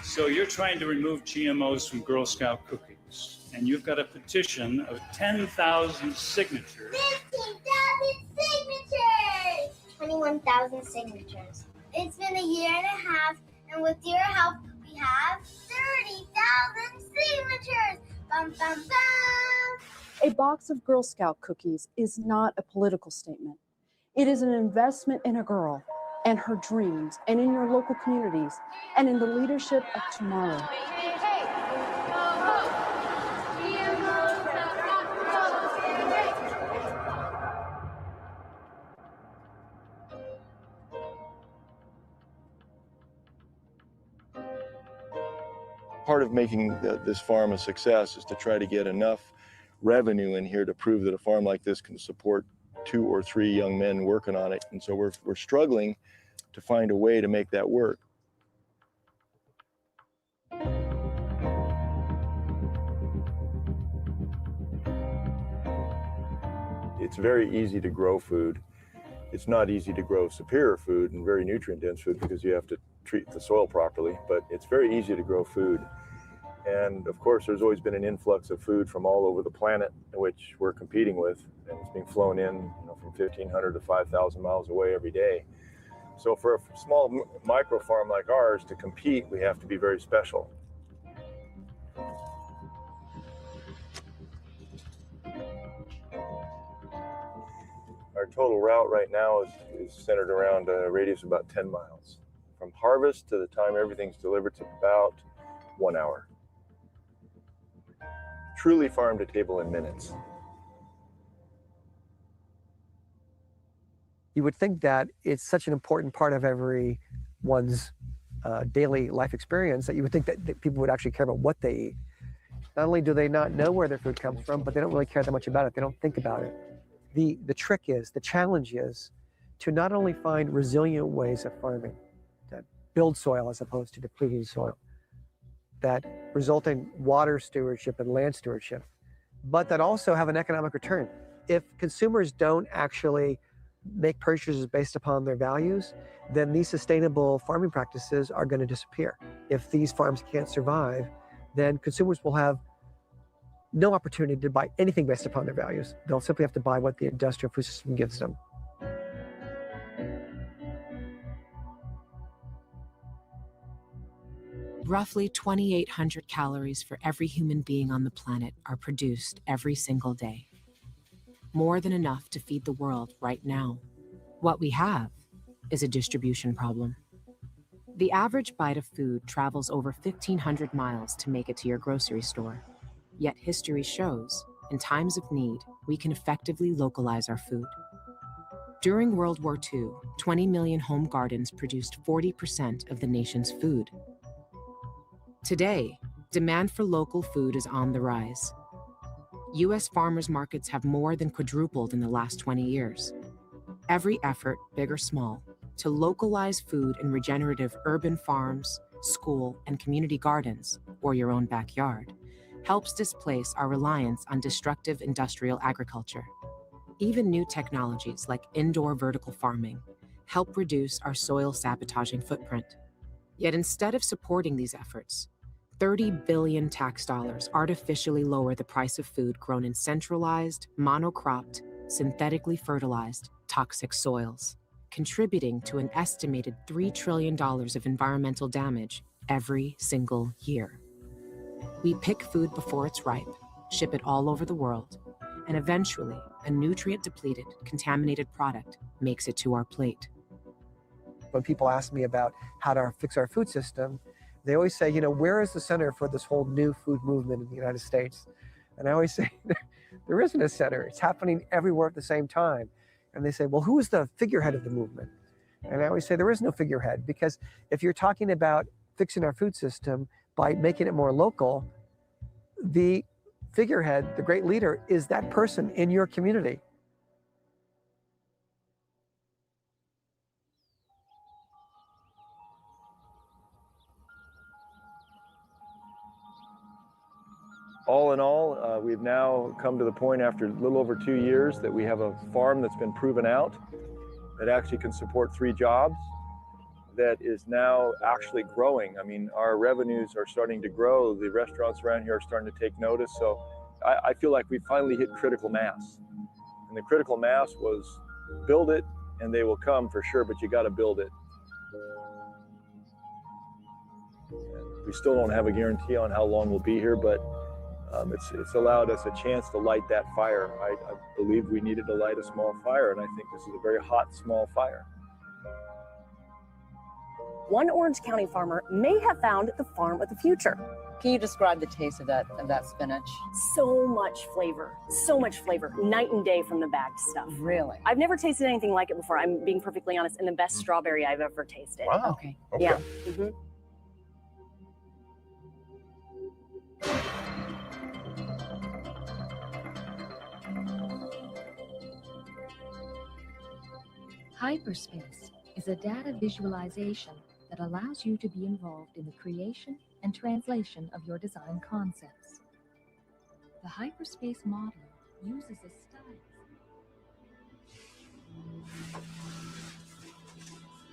So you're trying to remove GMOs from Girl Scout cookies, and you've got a petition of 10,000 signatures.
15,000 signatures! 21,000 signatures. It's been a year and a half, and with your help, we have 30,000 signatures! Bum, bum, bum!
A box of Girl Scout cookies is not a political statement. It is an investment in a girl and her dreams, and in your local communities, and in the leadership of tomorrow.
Part of making this farm a success is to try to get enough revenue in here to prove that a farm like this can support 2 or 3 young men working on it. And so we're struggling to find a way to make that work. It's very easy to grow food. It's not easy to grow superior food and very nutrient-dense food because you have to treat the soil properly, but it's very easy to grow food. And of course, there's always been an influx of food from all over the planet, which we're competing with, and it's being flown in, from 1,500 to 5,000 miles away every day. So for a small micro farm like ours to compete, we have to be very special. Our total route right now is centered around a radius of about 10 miles. From harvest to the time everything's delivered, it's about 1 hour. Truly farm to table in minutes.
You would think that it's such an important part of everyone's daily life experience that you would think that people would actually care about what they eat. Not only do they not know where their food comes from, but they don't really care that much about it. They don't think about it. The trick is, the challenge is to not only find resilient ways of farming that build soil as opposed to depleting soil, that result in water stewardship and land stewardship, but that also have an economic return. If consumers don't actually make purchases based upon their values, then these sustainable farming practices are going to disappear. If these farms can't survive, then consumers will have no opportunity to buy anything based upon their values. They'll simply have to buy what the industrial food system gives them.
Roughly 2,800 calories for every human being on the planet are produced every single day. More than enough to feed the world right now. What we have is a distribution problem. The average bite of food travels over 1,500 miles to make it to your grocery store. Yet history shows, in times of need, we can effectively localize our food. During World War II, 20 million home gardens produced 40% of the nation's food. Today, demand for local food is on the rise. U.S. farmers markets have more than quadrupled in the last 20 years. Every effort, big or small, to localize food in regenerative urban farms, school, and community gardens, or your own backyard, helps displace our reliance on destructive industrial agriculture. Even new technologies like indoor vertical farming help reduce our soil sabotaging footprint. Yet instead of supporting these efforts, 30 billion tax dollars artificially lower the price of food grown in centralized, monocropped, synthetically fertilized, toxic soils, contributing to an estimated $3 trillion of environmental damage every single year. We pick food before it's ripe, ship it all over the world, and eventually a nutrient-depleted, contaminated product makes it to our plate.
When people ask me about how to fix our food system, They always say, where is the center for this whole new food movement in the United States? And I always say, there isn't a center. It's happening everywhere at the same time. And they say, well, who is the figurehead of the movement? And I always say there is no figurehead, because if you're talking about fixing our food system by making it more local, the figurehead, the great leader, is that person in your community.
All in all, we've now come to the point after a little over 2 years that we have a farm that's been proven out, that actually can support 3 jobs, that is now actually growing. I mean, our revenues are starting to grow. The restaurants around here are starting to take notice. So I feel like we finally hit critical mass. And the critical mass was build it and they will come for sure, but you got to build it. And we still don't have a guarantee on how long we'll be here, but it's allowed us a chance to light that fire. I believe we needed to light a small fire, and I think this is a very hot, small fire.
One Orange County farmer may have found the farm of the future.
Can you describe the taste of that spinach?
So much flavor, night and day from the bagged stuff.
Really?
I've never tasted anything like it before. I'm being perfectly honest, and the best strawberry I've ever tasted.
Wow.
Okay.
Yeah. Mm-hmm.
Hyperspace is a data visualization that allows you to be involved in the creation and translation of your design concepts. The hyperspace model uses a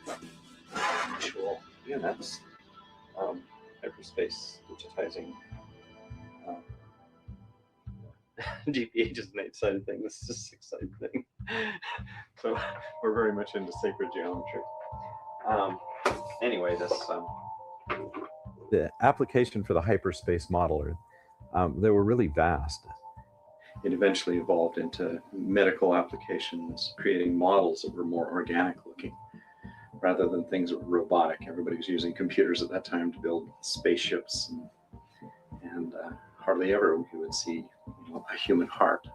style.
Visual units, hyperspace digitizing. GPA just an exciting thing. This is an exciting thing. So we're very much into sacred geometry. Anyway, the application for the hyperspace modeler, they were really vast. It eventually evolved into medical applications, creating models that were more organic looking, rather than things that were robotic. Everybody was using computers at that time to build spaceships, and hardly ever you would see a human heart.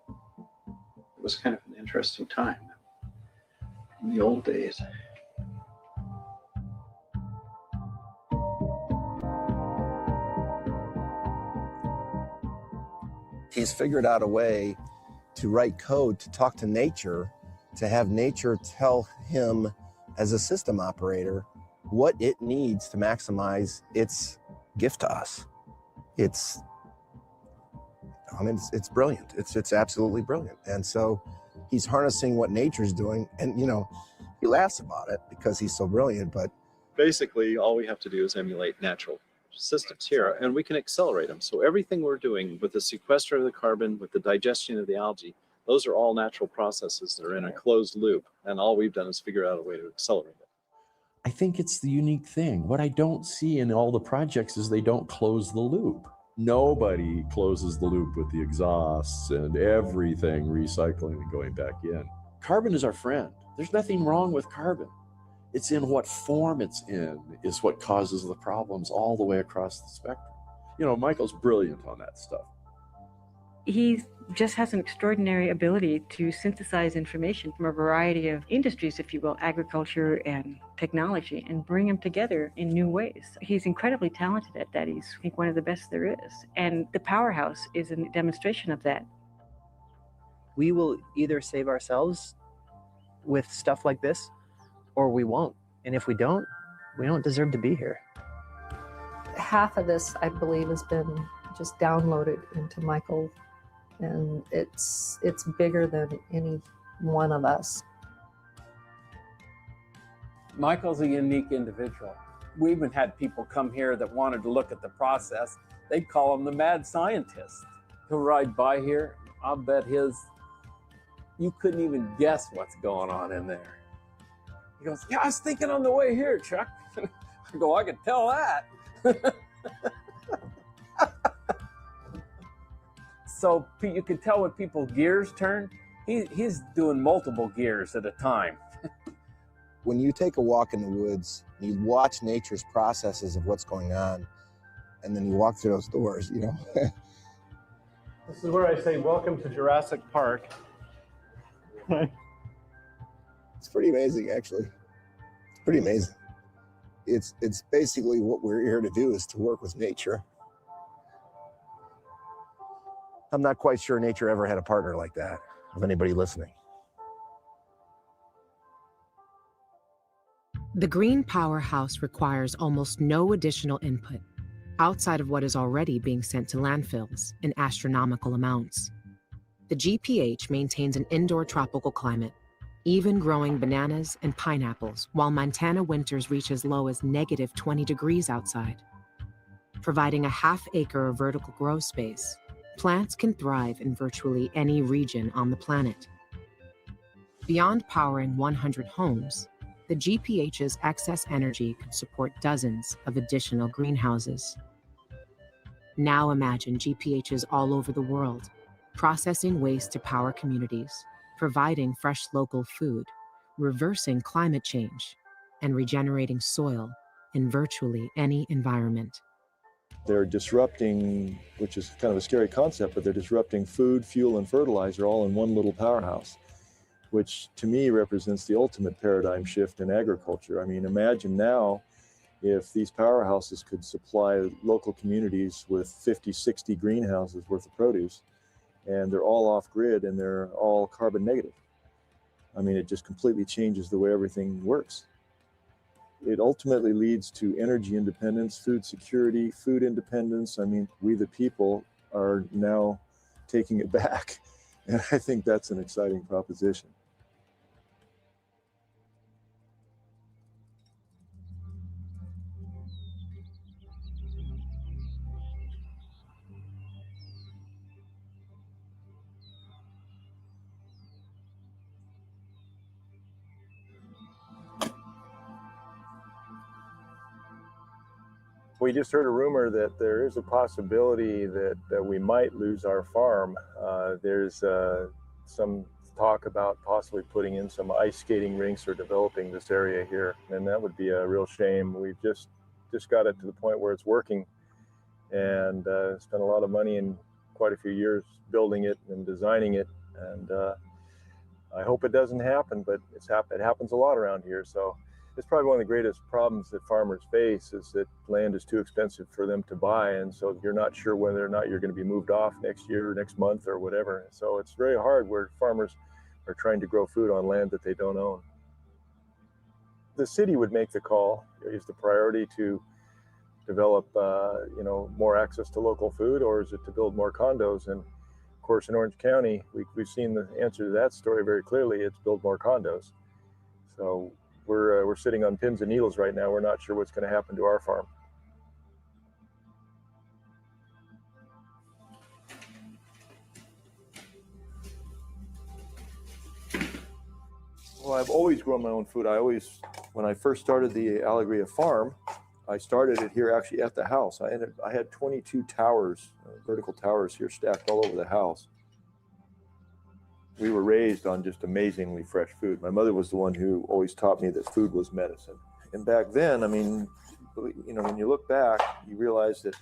It was kind of an interesting time in the old days.
He's figured out a way to write code to talk to nature, to have nature tell him as a system operator what it needs to maximize its gift to us. It's brilliant. It's absolutely brilliant. And so he's harnessing what nature's doing, and he laughs about it because he's so brilliant, but
basically all we have to do is emulate natural systems here, and we can accelerate them. So everything we're doing with the sequester of the carbon, with the digestion of the algae, those are all natural processes that are in a closed loop, and all we've done is figure out a way to accelerate it.
I think it's the unique thing. What I don't see in all the projects is they don't close the loop. Nobody closes the loop with the exhausts and everything recycling and going back in. Carbon is our friend. There's nothing wrong with carbon. It's in what form it's in is what causes the problems all the way across the spectrum. Michael's brilliant on that stuff.
He just has an extraordinary ability to synthesize information from a variety of industries, if you will, agriculture and technology, and bring them together in new ways. He's incredibly talented at that. He's, I think, one of the best there is. And the powerhouse is a demonstration of that.
We will either save ourselves with stuff like this, or we won't. And if we don't deserve to be here.
Half of this, I believe, has been just downloaded into Michael, and it's bigger than any one of us.
Michael's a unique individual. We even had people come here that wanted to look at the process. They'd call him the mad scientist. He'll ride by here. I'll bet you couldn't even guess what's going on in there. He goes, yeah, I was thinking on the way here, Chuck. I go, I could tell that. So you can tell when people's gears turn. He's doing multiple gears at a time.
When you take a walk in the woods, you watch nature's processes of what's going on, and then you walk through those doors, you know.
This is where I say, welcome to Jurassic Park.
It's pretty amazing, actually. It's pretty amazing. It's basically what we're here to do, is to work with nature. I'm not quite sure nature ever had a partner like that, of anybody listening.
The green powerhouse requires almost no additional input outside of what is already being sent to landfills in astronomical amounts. The GPH maintains an indoor tropical climate, even growing bananas and pineapples, while Montana winters reach as low as -20 degrees outside. Providing a half-acre of vertical grow space, plants can thrive in virtually any region on the planet. Beyond powering 100 homes, the GPH's excess energy could support dozens of additional greenhouses. Now imagine GPHs all over the world, processing waste to power communities, providing fresh local food, reversing climate change, and regenerating soil in virtually any environment.
They're disrupting, which is kind of a scary concept, but they're disrupting food, fuel, and fertilizer all in one little powerhouse, which to me represents the ultimate paradigm shift in agriculture. I mean, imagine now if these powerhouses could supply local communities with 50, 60 greenhouses worth of produce, and they're all off grid and they're all carbon negative. I mean, it just completely changes the way everything works. It ultimately leads to energy independence, food security, food independence. I mean, we the people are now taking it back. And I think that's an exciting proposition. We just heard a rumor that there is a possibility that we might lose our farm. There's some talk about possibly putting in some ice skating rinks or developing this area here, and that would be a real shame. We've just got it to the point where it's working, and spent a lot of money and quite a few years building it and designing it, and I hope it doesn't happen, but it happens a lot around here. So it's probably one of the greatest problems that farmers face, is that land is too expensive for them to buy, and so you're not sure whether or not you're going to be moved off next year or next month or whatever. So it's very hard where farmers are trying to grow food on land that they don't own. The city would make the call. Is the priority to develop more access to local food, or is it to build more condos? And of course, in Orange County, we've seen the answer to that story very clearly. It's build more condos. So we're sitting on pins and needles right now. We're not sure what's going to happen to our farm. Well, I've always grown my own food. When I first started the Alegria farm, I started it here actually at the house. I had 22 towers, vertical towers here stacked all over the house. We were raised on just amazingly fresh food. My mother was the one who always taught me that food was medicine. And back then, I mean, when you look back, you realize that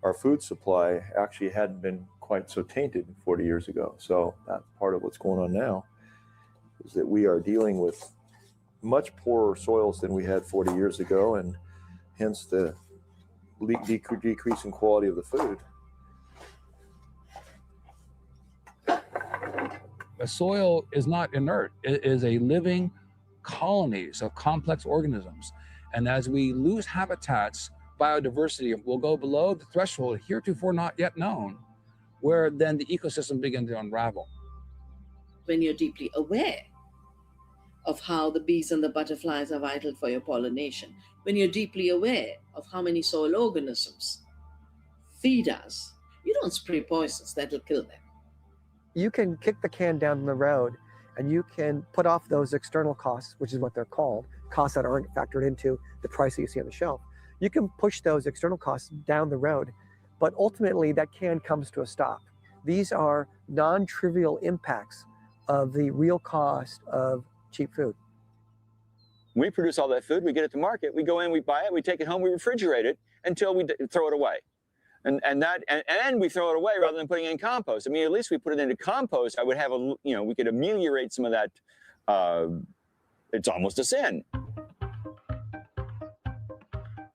our food supply actually hadn't been quite so tainted 40 years ago. So that's part of what's going on now, is that we are dealing with much poorer soils than we had 40 years ago, and hence the decrease in quality of the food.
A soil is not inert. It is a living colonies of complex organisms. And as we lose habitats, biodiversity will go below the threshold heretofore not yet known, where then the ecosystem begins to unravel.
When you're deeply aware of how the bees and the butterflies are vital for your pollination, when you're deeply aware of how many soil organisms feed us, you don't spray poisons that will kill them.
You can kick the can down the road and you can put off those external costs, which is what they're called, costs that aren't factored into the price that you see on the shelf. You can push those external costs down the road, but ultimately that can comes to a stop. These are non-trivial impacts of the real cost of cheap food.
When we produce all that food, we get it to market, we go in, we buy it, we take it home, we refrigerate it until we throw it away. And we throw it away rather than putting it in compost. I mean, at least we put it into compost, I would have we could ameliorate some of that. It's almost a sin.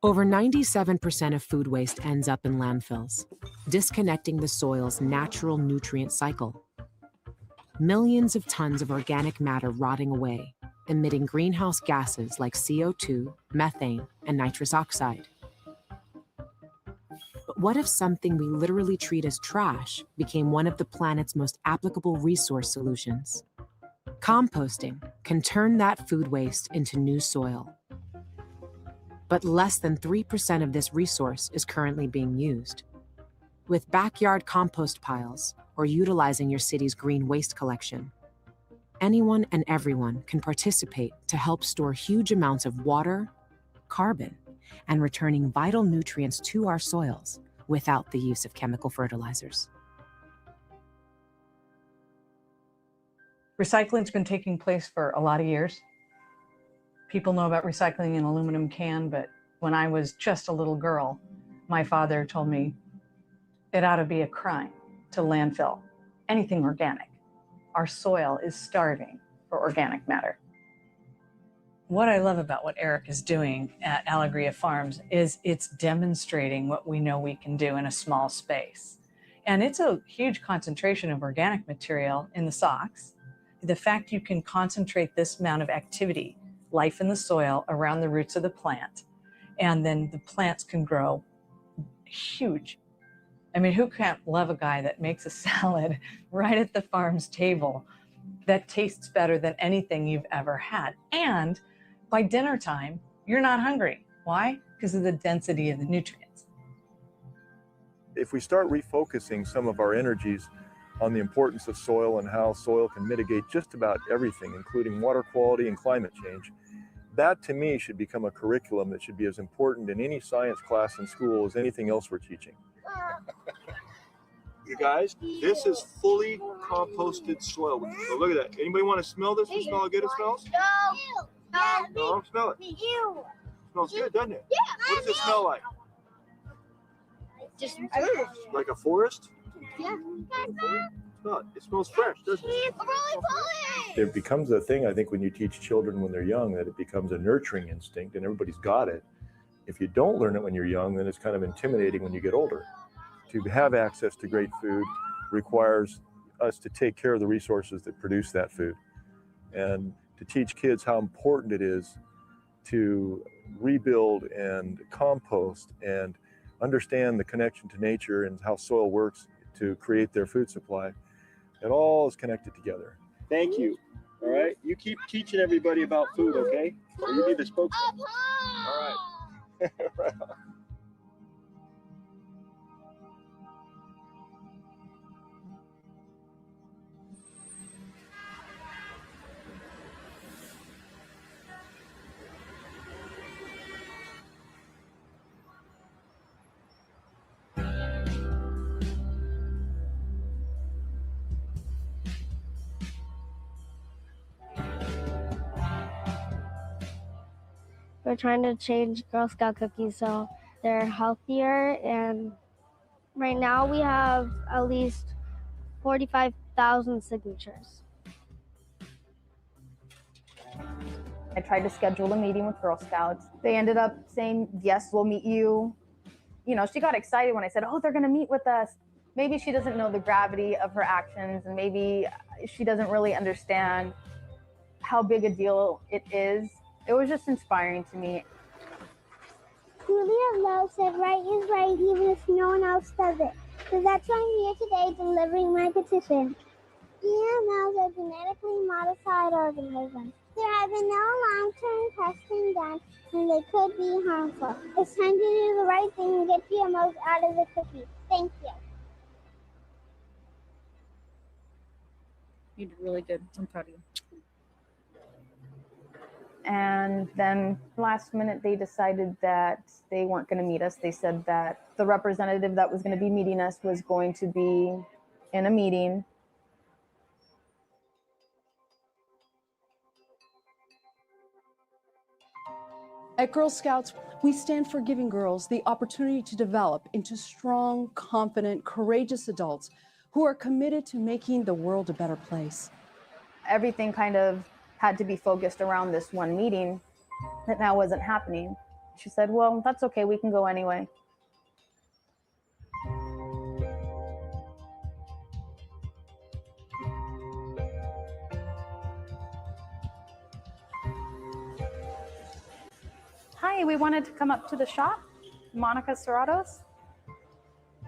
Over 97% of food waste ends up in landfills, disconnecting the soil's natural nutrient cycle. Millions of tons of organic matter rotting away, emitting greenhouse gases like CO2, methane, and nitrous oxide. But what if something we literally treat as trash became one of the planet's most applicable resource solutions? Composting can turn that food waste into new soil. But less than 3% of this resource is currently being used. With backyard compost piles or utilizing your city's green waste collection, anyone and everyone can participate to help store huge amounts of water, carbon, and returning vital nutrients to our soils without the use of chemical fertilizers.
Recycling's been taking place for a lot of years. People know about recycling an aluminum can, but when I was just a little girl, my father told me it ought to be a crime to landfill anything organic. Our soil is starving for organic matter. What I love about what Eric is doing at Alegria Farms is it's demonstrating what we know we can do in a small space. And it's a huge concentration of organic material in the socks. The fact you can concentrate this amount of activity, life in the soil around the roots of the plant, and then the plants can grow huge. I mean, who can't love a guy that makes a salad right at the farm's table that tastes better than anything you've ever had? And by dinner time, you're not hungry. Why? Because of the density of the nutrients.
If we start refocusing some of our energies on the importance of soil and how soil can mitigate just about everything, including water quality and climate change, that to me should become a curriculum that should be as important in any science class in school as anything else we're teaching. You guys, this is fully composted soil. So look at that. Anybody want to smell this? You smell how good it smells? No. No, smell it. It smells good, doesn't it? Yeah. What does it smell like?
Just
like a forest?
Yeah.
No, it smells fresh, doesn't it? It becomes a thing, I think, when you teach children when they're young, that it becomes a nurturing instinct and everybody's got it. If you don't learn it when you're young, then it's kind of intimidating when you get older. To have access to great food requires us to take care of the resources that produce that food, and to teach kids how important it is to rebuild and compost and understand the connection to nature and how soil works to create their food supply. It all is connected together. Thank you. All right. You keep teaching everybody about food, okay? Or you be the spokesman. All right. Right on.
We're trying to change Girl Scout cookies so they're healthier, and right now we have at least 45,000 signatures.
I tried to schedule a meeting with Girl Scouts. They ended up saying, yes, we'll meet you. You know, she got excited when I said, oh, they're gonna meet with us. Maybe she doesn't know the gravity of her actions, and maybe she doesn't really understand how big a deal it is. It was just inspiring to me.
Julia Lowe said right is right even if no one else does it. So that's why I'm here today delivering my petition. GMOs are genetically modified organisms. There have been no long-term testing done and they could be harmful. It's time to do the right thing and get GMOs out of the cookies. Thank you.
You did really good. I'm proud of you.
And then last minute, they decided that they weren't going to meet us. They said that the representative that was going to be meeting us was going to be in a meeting.
At Girl Scouts, we stand for giving girls the opportunity to develop into strong, confident, courageous adults who are committed to making the world a better place.
Everything kind of had to be focused around this one meeting that now wasn't happening. She said, well, that's okay, we can go anyway. Hi, we wanted to come up to the shop, Monica Serratos.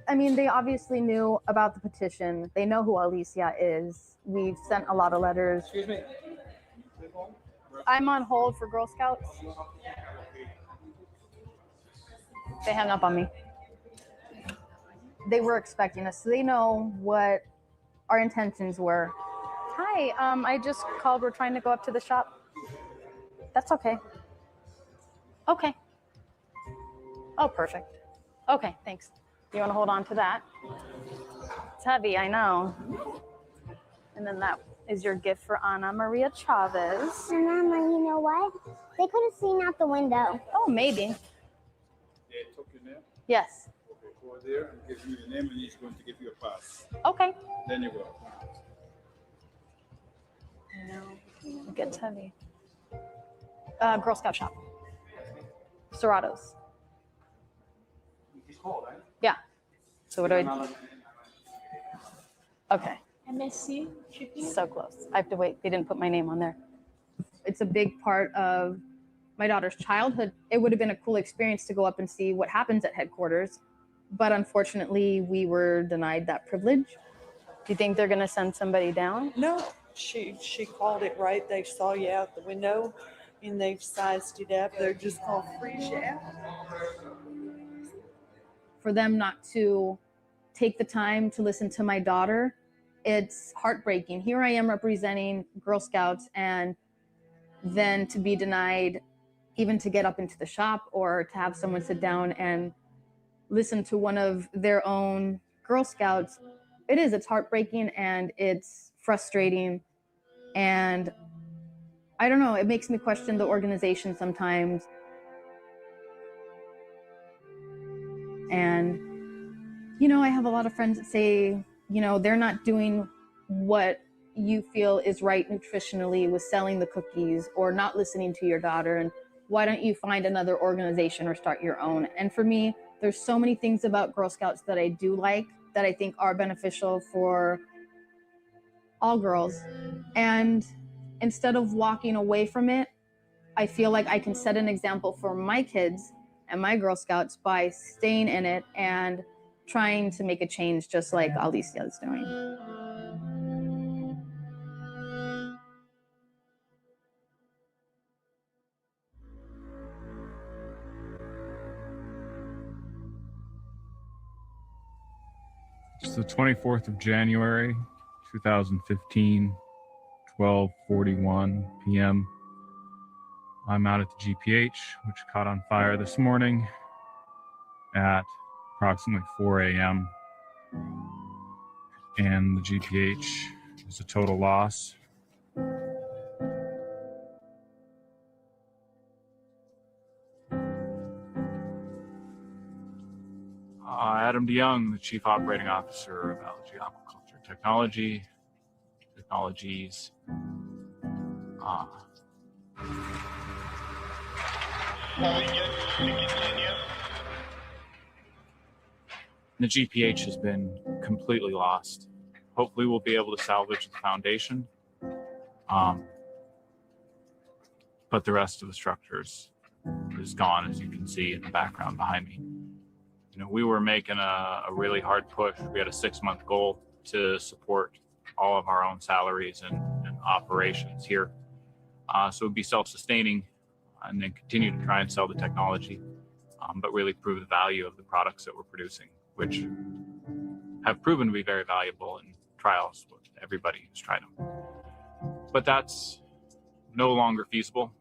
I mean, they obviously knew about the petition. They know who Alicia is. We've sent a lot of letters.
Excuse me.
I'm on hold for Girl Scouts. They hung up on me. They were expecting us, so they know what our intentions were. Hi, I just called. We're trying to go up to the shop. That's okay. Okay. Oh, perfect. Okay, thanks. You want to hold on to that? It's heavy, I know. And then that is your gift for Ana Maria Chavez.
And Mama, you know what? They could have seen out the window.
Oh, maybe.
They took your name?
Yes.
Okay, go there and give you the name, and he's going to give you a pass.
Okay.
Then you go.
I know. It gets heavy. Girl Scout shop. Serratos.
He's called, right?
Yeah. So what do I do? Okay.
MSC.
So close. I have to wait. They didn't put my name on there. It's a big part of my daughter's childhood. It would have been a cool experience to go up and see what happens at headquarters. But unfortunately, we were denied that privilege. Do you think they're going to send somebody down?
No, she called it right. They saw you out the window and they've sized it up. They're just going to freeze you out.
For them not to take the time to listen to my daughter, it's heartbreaking. Here I am representing Girl Scouts, and then to be denied even to get up into the shop or to have someone sit down and listen to one of their own Girl Scouts. It's heartbreaking and it's frustrating. And I don't know, it makes me question the organization sometimes. And, I have a lot of friends that say, they're not doing what you feel is right nutritionally with selling the cookies or not listening to your daughter. And why don't you find another organization or start your own? And for me, there's so many things about Girl Scouts that I do like, that I think are beneficial for all girls. And instead of walking away from it, I feel like I can set an example for my kids and my Girl Scouts by staying in it and trying to make a change just like Alicia is doing.
It's the 24th of January, 2015, 12:41 p.m. I'm out at the GPH, which caught on fire this morning at approximately 4 a.m. And the GPH is a total loss. Adam DeYoung, the Chief Operating Officer of Allergy Aquaculture Technologies. The GPH has been completely lost. Hopefully we'll be able to salvage the foundation. But the rest of the structures is gone, as you can see in the background behind me. We were making a really hard push. We had a 6-month goal to support all of our own salaries and operations here. So it'd be self-sustaining and then continue to try and sell the technology, but really prove the value of the products that we're producing, which have proven to be very valuable in trials with everybody who's tried them. But that's no longer feasible.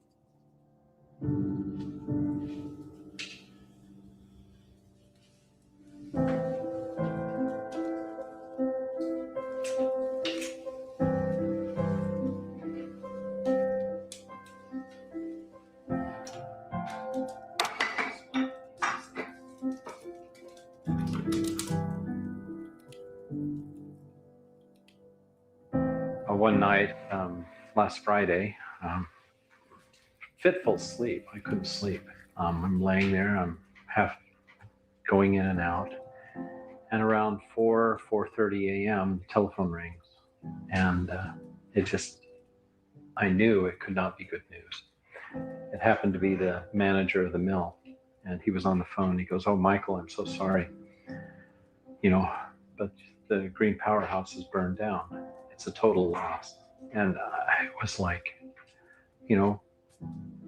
one night last Friday, fitful sleep. I couldn't sleep. I'm laying there. I'm half going in and out. And around 4:30 a.m., the telephone rings. And I knew it could not be good news. It happened to be the manager of the mill. And he was on the phone. He goes, "Oh, Michael, I'm so sorry. But the green powerhouse is burned down. It's a total loss." And I was like,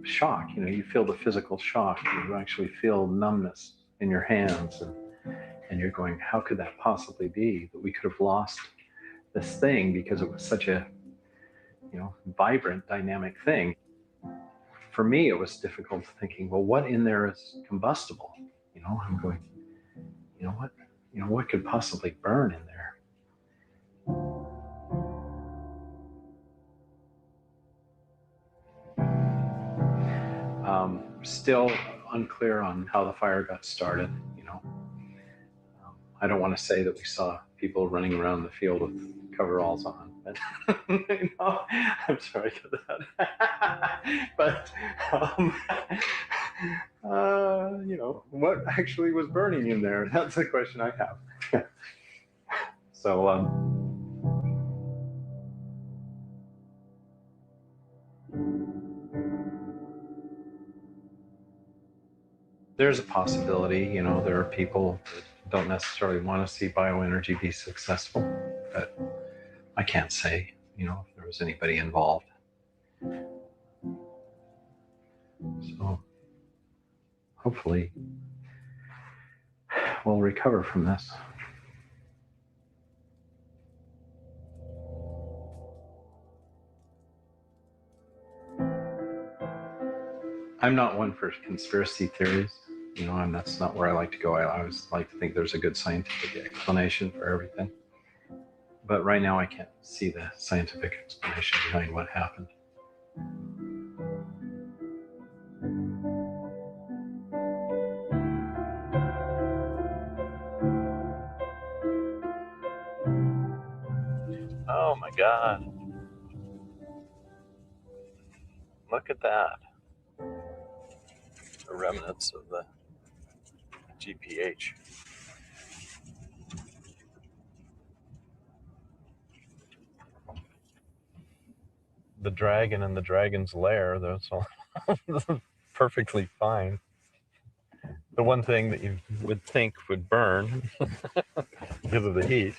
shock. You feel the physical shock. You actually feel numbness in your hands. And you're going, how could that possibly be that we could have lost this thing because it was such a, vibrant, dynamic thing? For me, it was difficult thinking, well, what in there is combustible? I'm going, what could possibly burn in there? Still unclear on how the fire got started. I don't want to say that we saw people running around the field with coveralls on, but I'm sorry for that. But what actually was burning in there? That's the question I have. So there's a possibility, there are people that don't necessarily want to see bioenergy be successful, but I can't say, if there was anybody involved. So hopefully we'll recover from this. I'm not one for conspiracy theories. That's not where I like to go. I always like to think there's a good scientific explanation for everything. But right now I can't see the scientific explanation behind what happened. Oh my God. Look at that. The remnants of the GPH. The dragon and the dragon's lair, that's all perfectly fine. The one thing that you would think would burn because of the heat.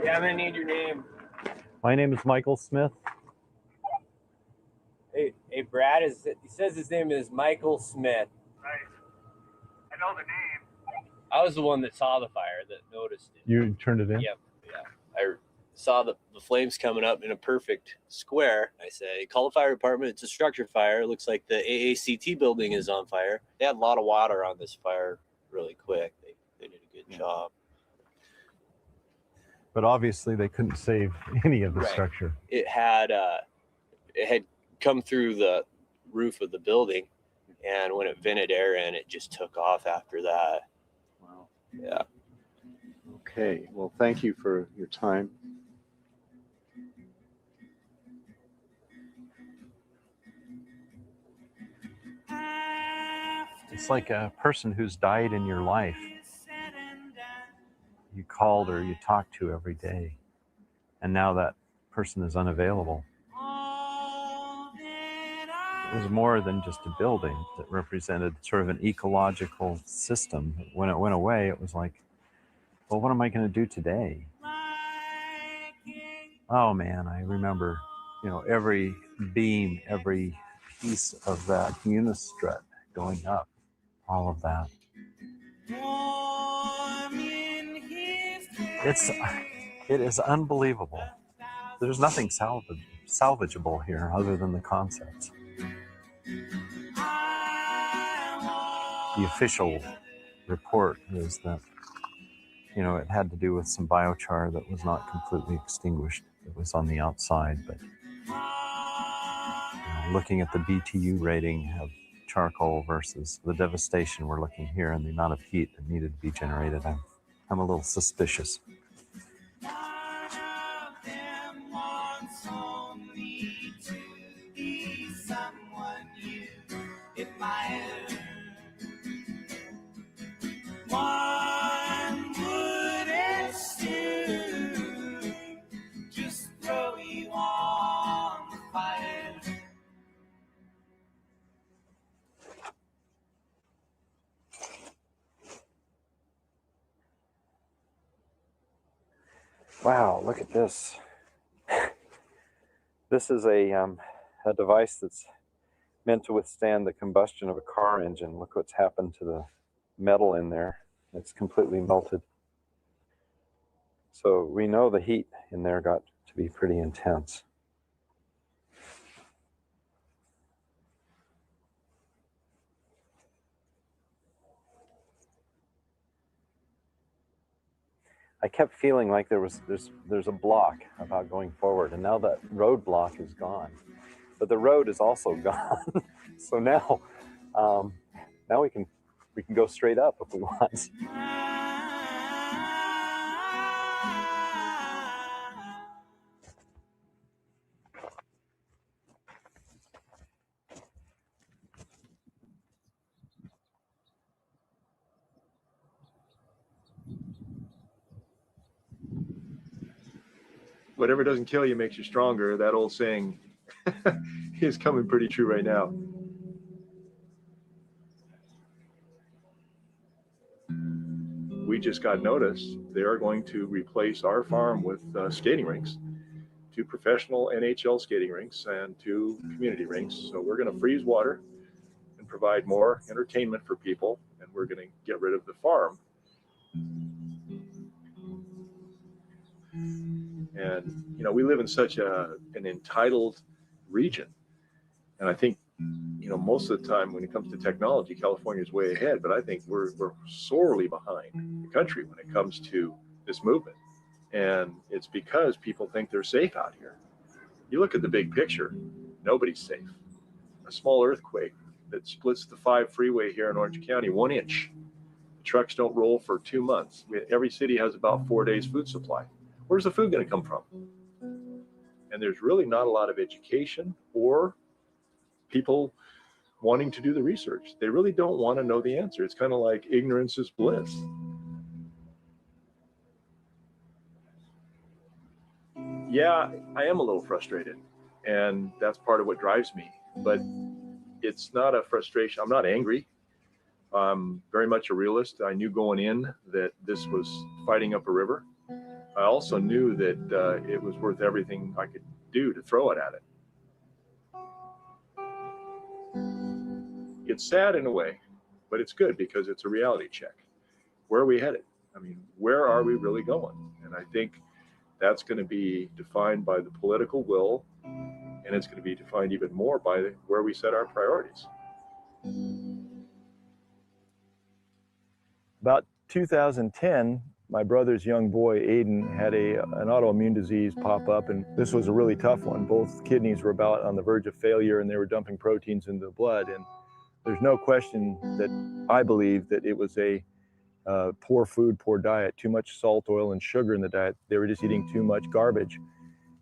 Yeah, I'm gonna need your name.
My name is Michael Smith.
Hey, Brad, he says his name is Michael Smith.
Right. I know the name.
I was the one that saw the fire, that noticed it.
You turned it in?
Yep, yeah. I saw the flames coming up in a perfect square. I say, call the fire department. It's a structure fire. It looks like the AACT building is on fire. They had a lot of water on this fire really quick. They did a good job.
But obviously they couldn't save any of the structure.
It had come through the roof of the building, and when it vented air in, it just took off after that.
Wow.
Yeah.
Okay. Well, thank you for your time. It's like a person who's died in your life. You called or you talked to every day, and now that person is unavailable. It was more than just a building that represented sort of an ecological system. When it went away, it was like, well, what am I going to do today? Oh man, I remember, every beam, every piece of that unistrut going up, all of that. It is unbelievable. There's nothing salvageable here other than the concepts. The official report is that, it had to do with some biochar that was not completely extinguished. It was on the outside, but looking at the BTU rating of charcoal versus the devastation we're looking here and the amount of heat that needed to be generated, I'm a little suspicious.
fire. One wouldn't stew, just throw you on the fire.
Wow, look at this. This is a device that's meant to withstand the combustion of a car engine. Look what's happened to the metal in there. It's completely melted. So we know the heat in there got to be pretty intense. I kept feeling like there's a block about going forward, and now that roadblock is gone. But the road is also gone. So now we can go straight up if we want.
Whatever doesn't kill you makes you stronger. That old saying is coming pretty true right now. We just got notice they are going to replace our farm with skating rinks, 2 professional NHL skating rinks and 2 community rinks. So we're going to freeze water and provide more entertainment for people, and we're going to get rid of the farm. And, you know, we live in such an entitled region. And I think, you know, most of the time when it comes to technology, California is way ahead, but I think we're sorely behind the country when it comes to this movement. And it's because people think they're safe out here. You look at the big picture, nobody's safe. A small earthquake that splits the 5 freeway here in Orange County, 1 inch. The trucks don't roll for 2 months. Every city has about 4 days food supply. Where's the food going to come from? And there's really not a lot of education or people wanting to do the research. They really don't want to know the answer. It's kind of like ignorance is bliss. Yeah, I am a little frustrated, and that's part of what drives me. But it's not a frustration. I'm not angry. I'm very much a realist. I knew going in that this was fighting up a river. I also knew that it was worth everything I could do to throw it at it. It's sad in a way, but it's good because it's a reality check. Where are we headed? I mean, where are we really going? And I think that's going to be defined by the political will, and it's going to be defined even more by where we set our priorities. About 2010, my brother's young boy, Aiden, had an autoimmune disease pop up, and this was a really tough one. Both kidneys were about on the verge of failure, and they were dumping proteins into the blood. And there's no question that I believe that it was a poor food, poor diet, too much salt, oil, and sugar in the diet. They were just eating too much garbage.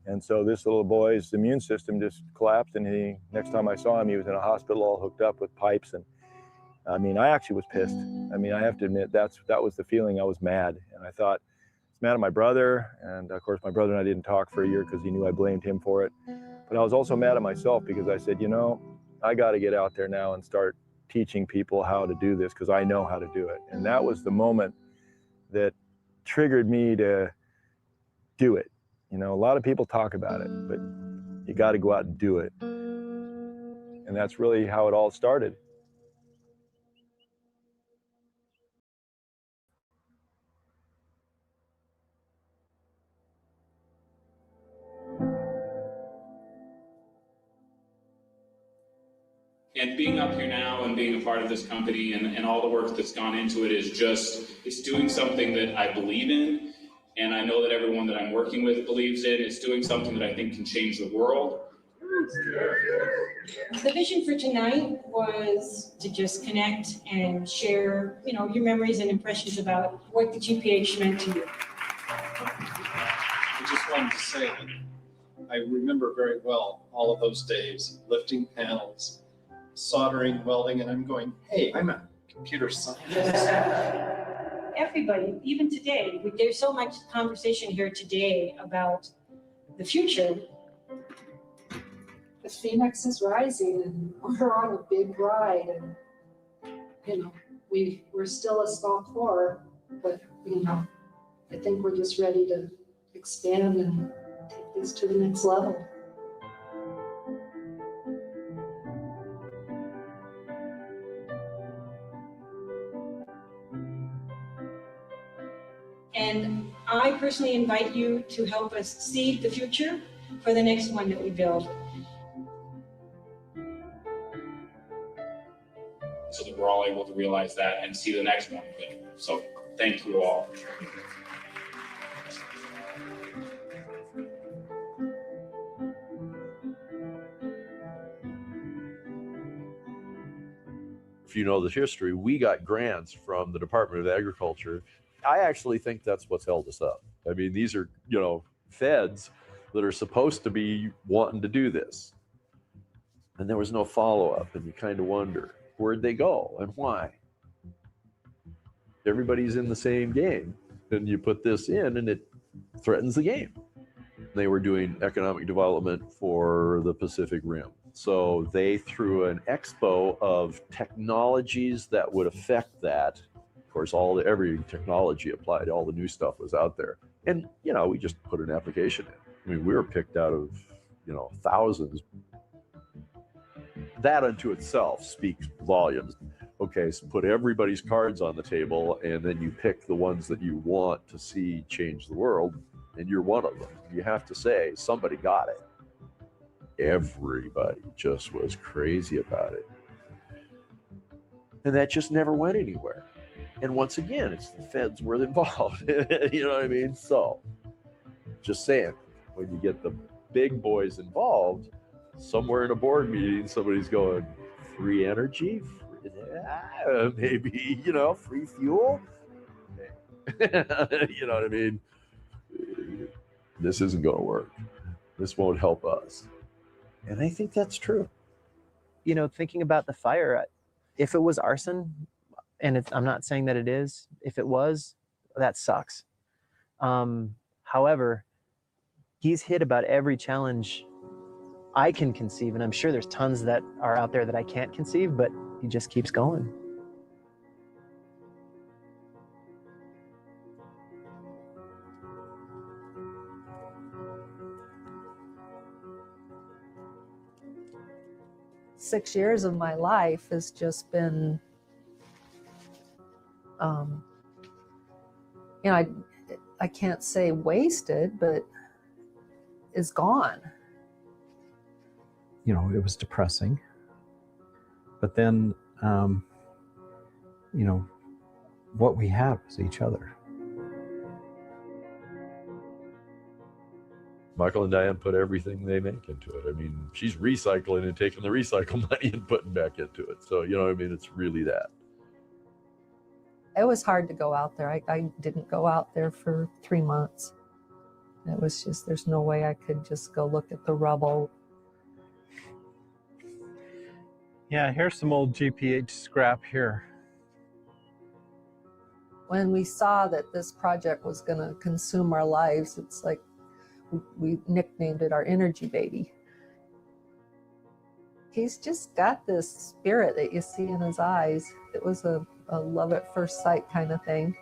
And so this little boy's immune system just collapsed, and next time I saw him, he was in a hospital all hooked up with pipes. And I mean, I actually was pissed. I mean, I have to admit, that was the feeling. I was mad. And I thought, I was mad at my brother. And of course, my brother and I didn't talk for a year because he knew I blamed him for it. But I was also mad at myself because I said, you know, I got to get out there now and start teaching people how to do this because I know how to do it. And that was the moment that triggered me to do it. You know, a lot of people talk about it, but you got to go out and do it. And that's really how it all started.
And being up here now and being a part of this company and all the work that's gone into it is just, it's doing something that I believe in. And I know that everyone that I'm working with believes in. It's doing something that I think can change the world.
The vision for tonight was to just connect and share, you know, your memories and impressions about what the GPH meant to you.
I just wanted to say that I remember very well all of those days, lifting panels,
soldering, welding, and I'm going, hey, I'm a computer scientist.
Everybody, even today, there's so much conversation here today about the future.
The Phoenix is rising and we're on a big ride, and we're still a small core, but I think we're just ready to expand and take this to the next level.
And I personally invite you to help us seed the future for the next one that we build.
So that we're all able to realize that and see the next one. So thank you all.
If you know the history, we got grants from the Department of Agriculture. I actually think that's what's held us up. I mean, these are, feds that are supposed to be wanting to do this. And there was no follow-up, and you kind of wonder, where'd they go and why? Everybody's in the same game, and you put this in and it threatens the game. They were doing economic development for the Pacific Rim. So they threw an expo of technologies that would affect that. Of course, every technology applied, all the new stuff was out there. And, we just put an application in. I mean, we were picked out of, thousands. That unto itself speaks volumes. Okay, so put everybody's cards on the table, and then you pick the ones that you want to see change the world, and you're one of them. You have to say, somebody got it. Everybody just was crazy about it. And that just never went anywhere. And once again, it's the feds were involved. You know what I mean? So, just saying, when you get the big boys involved, somewhere in a board meeting, somebody's going, free energy? Maybe, free fuel? You know what I mean? This isn't going to work. This won't help us. And I think that's true.
Thinking about the fire, if it was arson, and I'm not saying that it is, if it was, that sucks. However, he's hit about every challenge I can conceive, and I'm sure there's tons that are out there that I can't conceive, but he just keeps going.
Six years of my life has just been, I can't say wasted, but is gone.
It was depressing. But then, what we have is each other.
Michael and Diane put everything they make into it. I mean, she's recycling and taking the recycle money and putting back into it. So, it's really that.
It was hard to go out there. I didn't go out there for 3 months. It was just, there's no way I could just go look at the rubble.
Yeah, here's some old GPH scrap here.
When we saw that this project was going to consume our lives, it's like we nicknamed it our energy baby. He's just got this spirit that you see in his eyes. It was a love at first sight kind of thing.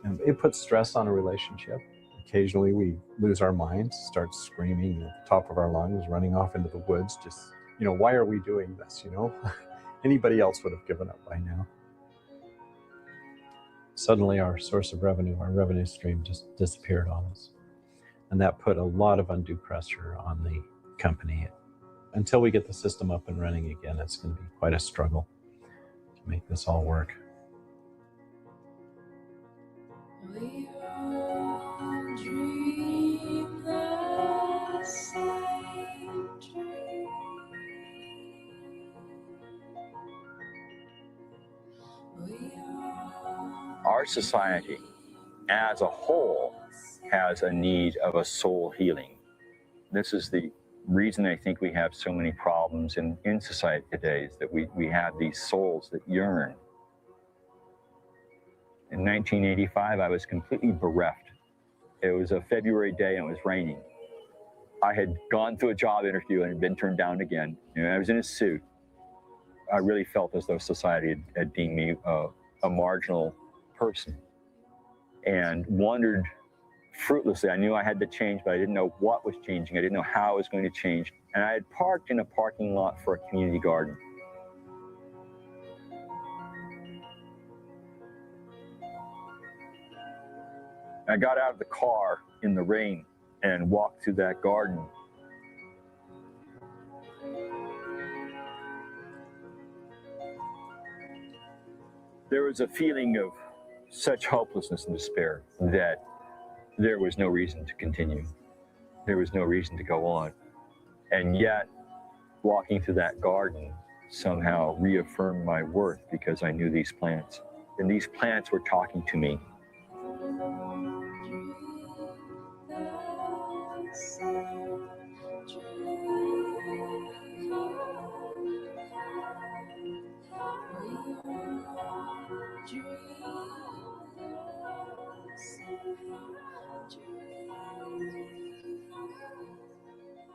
And it puts stress on a relationship. Occasionally we lose our minds, start screaming at the top of our lungs, running off into the woods, just, why are we doing this, Anybody else would have given up by now. Suddenly our source of revenue, our revenue stream just disappeared on us. And that put a lot of undue pressure on the company. Until we get the system up and running again, it's going to be quite a struggle to make this all work.
We all dream the same dream.
Our society as a whole has a need of a soul healing. This is the reason I think we have so many problems. problems in society today is that we have these souls that yearn. In 1985, I was completely bereft. It was a February day and it was raining. I had gone through a job interview and had been turned down again. And I was in a suit. I really felt as though society had deemed me a marginal person and wandered fruitlessly. I knew I had to change, but I didn't know what was changing. I didn't know how it was going to change. And I had parked in a parking lot for a community garden. I got out of the car in the rain and walked through that garden. There was a feeling of such hopelessness and despair that there was no reason to continue. There was no reason to go on. And yet, walking through that garden somehow reaffirmed my worth because I knew these plants. And these plants were talking to me.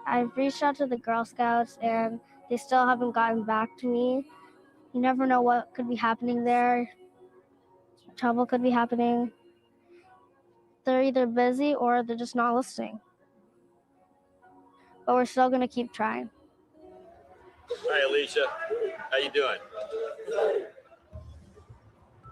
I've reached out to the Girl Scouts and they still haven't gotten back to me. You never know what could be happening there. Trouble could be happening. They're either busy or they're just not listening. But we're still gonna keep trying.
Hi, Alicia. How you doing?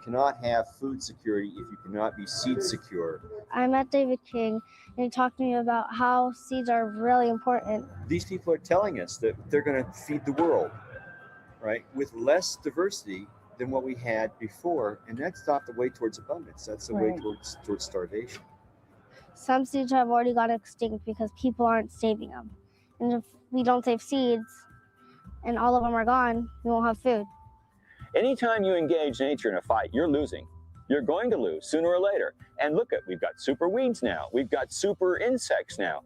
Cannot have food security if you cannot be seed secure.
I met David King and he talked to me about how seeds are really important.
These people are telling us that they're going to feed the world, right, with less diversity than what we had before, and that's not the way towards abundance. That's the way towards starvation.
Some seeds have already gone extinct because people aren't saving them. And if we don't save seeds and all of them are gone, we won't have food.
Anytime you engage nature in a fight, you're losing. You're going to lose sooner or later. And look we've got super weeds now. We've got super insects now.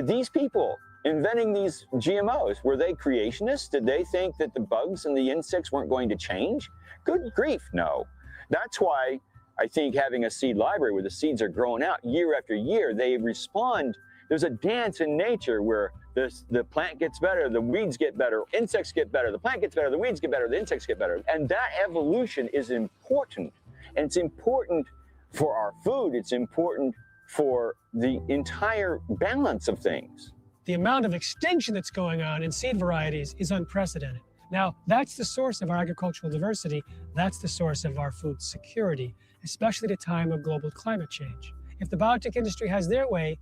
These people inventing these GMOs, were they creationists? Did they think that the bugs and the insects weren't going to change? Good grief, no. That's why I think having a seed library where the seeds are growing out year after year, they respond. There's a dance in nature where the plant gets better, the weeds get better, insects get better, the plant gets better, the weeds get better, the insects get better. And that evolution is important. And it's important for our food. It's important for the entire balance of things.
The amount of extinction that's going on in seed varieties is unprecedented. Now, that's the source of our agricultural diversity. That's the source of our food security, especially at a time of global climate change. If the biotech industry has their way,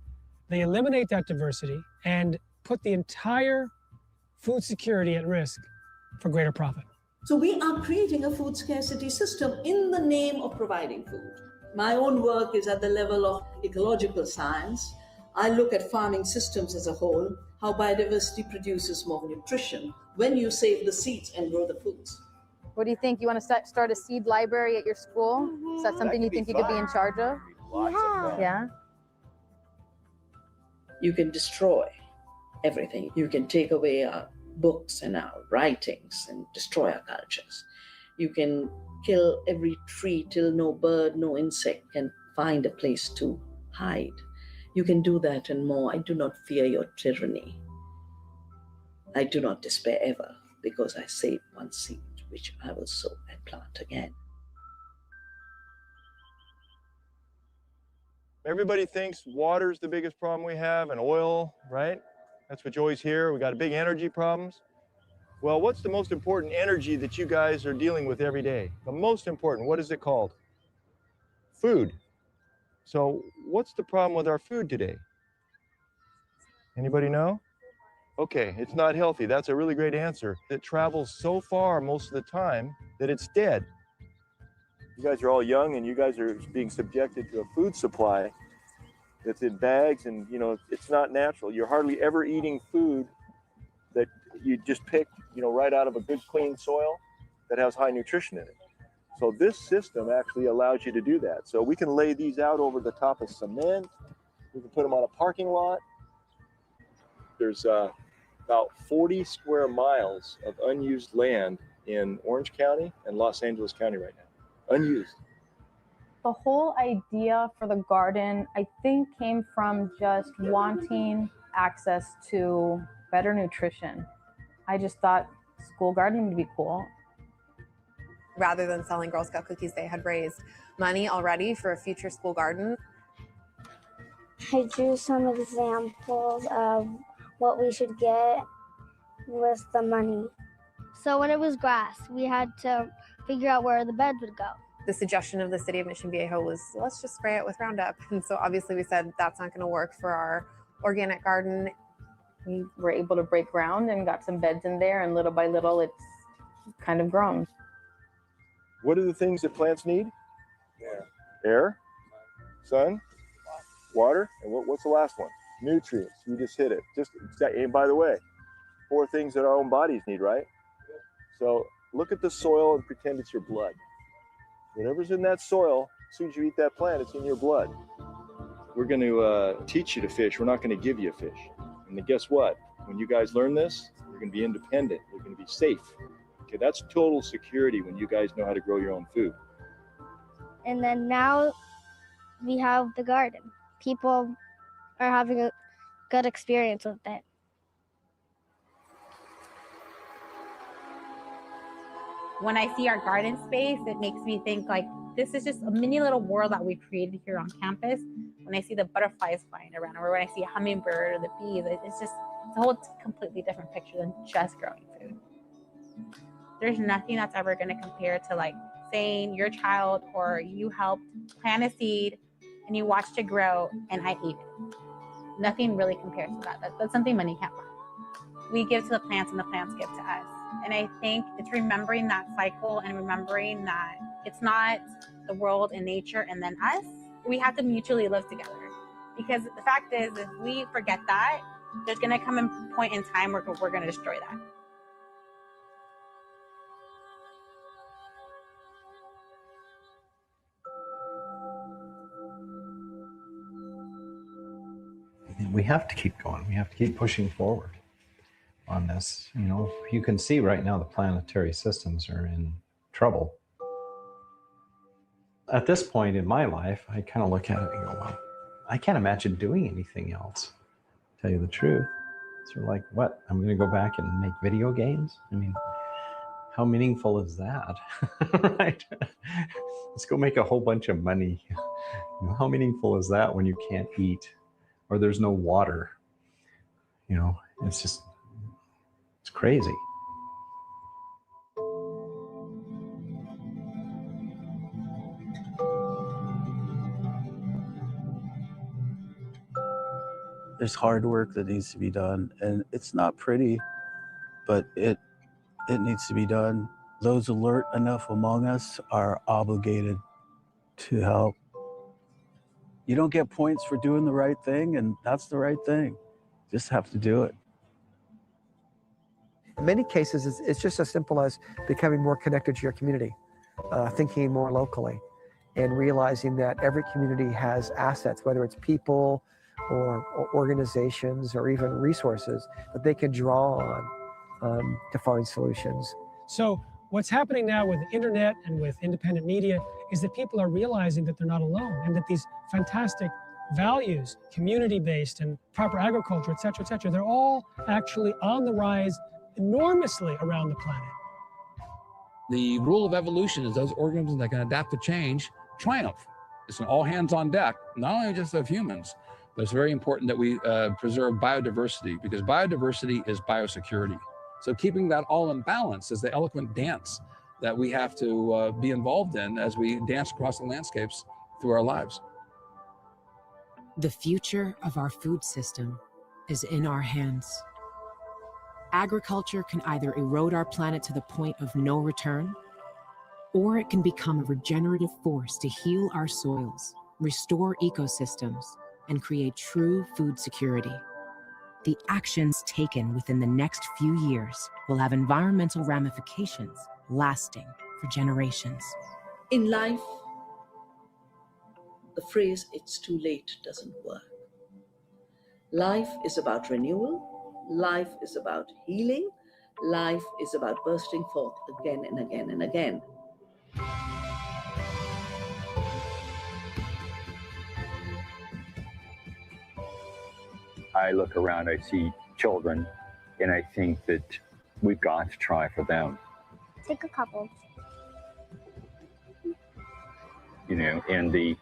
they eliminate that diversity and put the entire food security at risk for greater profit.
So we are creating a food scarcity system in the name of providing food. My own work is at the level of ecological science. I look at farming systems as a whole, how biodiversity produces more nutrition when you save the seeds and grow the foods.
What do you think? You want to start a seed library at your school? Is that something you think you could be in charge of? Yeah.
You can destroy everything. You can take away our books and our writings and destroy our cultures. You can kill every tree till no bird, no insect can find a place to hide. You can do that and more. I do not fear your tyranny. I do not despair ever because I saved one seed, which I will sow and plant again.
Everybody thinks water's the biggest problem we have and oil, right? That's what you always hear. We got big energy problems. Well, what's the most important energy that you guys are dealing with every day? The most important, what is it called? Food. So what's the problem with our food today? Anybody know? Okay, it's not healthy. That's a really great answer. It travels so far most of the time that it's dead. You guys are all young and you guys are being subjected to a food supply that's in bags and, you know, it's not natural. You're hardly ever eating food that you just picked, you know, right out of a good clean soil that has high nutrition in it. So this system actually allows you to do that. So we can lay these out over the top of cement. We can put them on a parking lot. There's about 40 square miles of unused land in Orange County and Los Angeles County right now. Unused.
The whole idea for the garden, I think, came from just wanting access to better nutrition. I just thought school gardening would be cool.
Rather than selling Girl Scout cookies, they had raised money already for a future school garden.
I drew some examples of what we should get with the money. So when it was grass, we had to figure out where the beds would go.
The suggestion of the city of Mission Viejo was, let's just spray it with Roundup. And so obviously we said that's not going to work for our organic garden.
We were able to break ground and got some beds in there, and little by little it's kind of grown.
What are the things that plants need? Air, sun, water, and what's the last one? Nutrients. You just hit it. And by the way, 4 things that our own bodies need, right? So look at the soil and pretend it's your blood. Whatever's in that soil, as soon as you eat that plant, it's in your blood. We're going to teach you to fish. We're not going to give you a fish. And then guess what? When you guys learn this, you're going to be independent. You're going to be safe. Okay, that's total security when you guys know how to grow your own food.
And then now we have the garden. People are having a good experience with it.
When I see our garden space, it makes me think like this is just a mini little world that we've created here on campus. When I see the butterflies flying around, or when I see a hummingbird or the bees, it's a whole completely different picture than just growing food. There's nothing that's ever going to compare to like saying your child or you helped plant a seed and you watched it grow and I ate it. Nothing really compares to that. That's something money can't buy. We give to the plants and the plants give to us. And I think it's remembering that cycle and remembering that it's not the world and nature and then us. We have to mutually live together. Because the fact is, if we forget that, there's going to come a point in time where we're going to destroy that.
We have to keep going. We have to keep pushing forward on this. You know, you can see right now the planetary systems are in trouble. At this point in my life, I kind of look at it and go, well, I can't imagine doing anything else, to tell you the truth. So like, what? I'm going to go back and make video games? I mean, how meaningful is that? Right? Let's go make a whole bunch of money. You know, how meaningful is that when you can't eat or there's no water? You know, it's crazy.
There's hard work that needs to be done, and it's not pretty, but it needs to be done. Those alert enough among us are obligated to help. You don't get points for doing the right thing, and that's the right thing. Just have to do it.
In many cases, it's just as simple as becoming more connected to your community, thinking more locally, and realizing that every community has assets, whether it's people or organizations or even resources that they can draw on to find solutions.
So what's happening now with the internet and with independent media is that people are realizing that they're not alone and that these fantastic values, community-based and proper agriculture, et cetera, they're all actually on the rise enormously around the planet.
The rule of evolution is those organisms that can adapt to change triumph. It's an all hands on deck, not only just of humans, but it's very important that we preserve biodiversity, because biodiversity is biosecurity. So keeping that all in balance is the eloquent dance that we have to be involved in as we dance across the landscapes through our lives.
The future of our food system is in our hands. Agriculture can either erode our planet to the point of no return, or it can become a regenerative force to heal our soils, restore ecosystems, and create true food security. The actions taken within the next few years will have environmental ramifications lasting for generations.
In life, the phrase, "it's too late," doesn't work. Life is about renewal. Life is about healing. Life is about bursting forth again and again and again.
I look around, I see children, and I think that we've got to try for them.
Take a couple.
You know, and the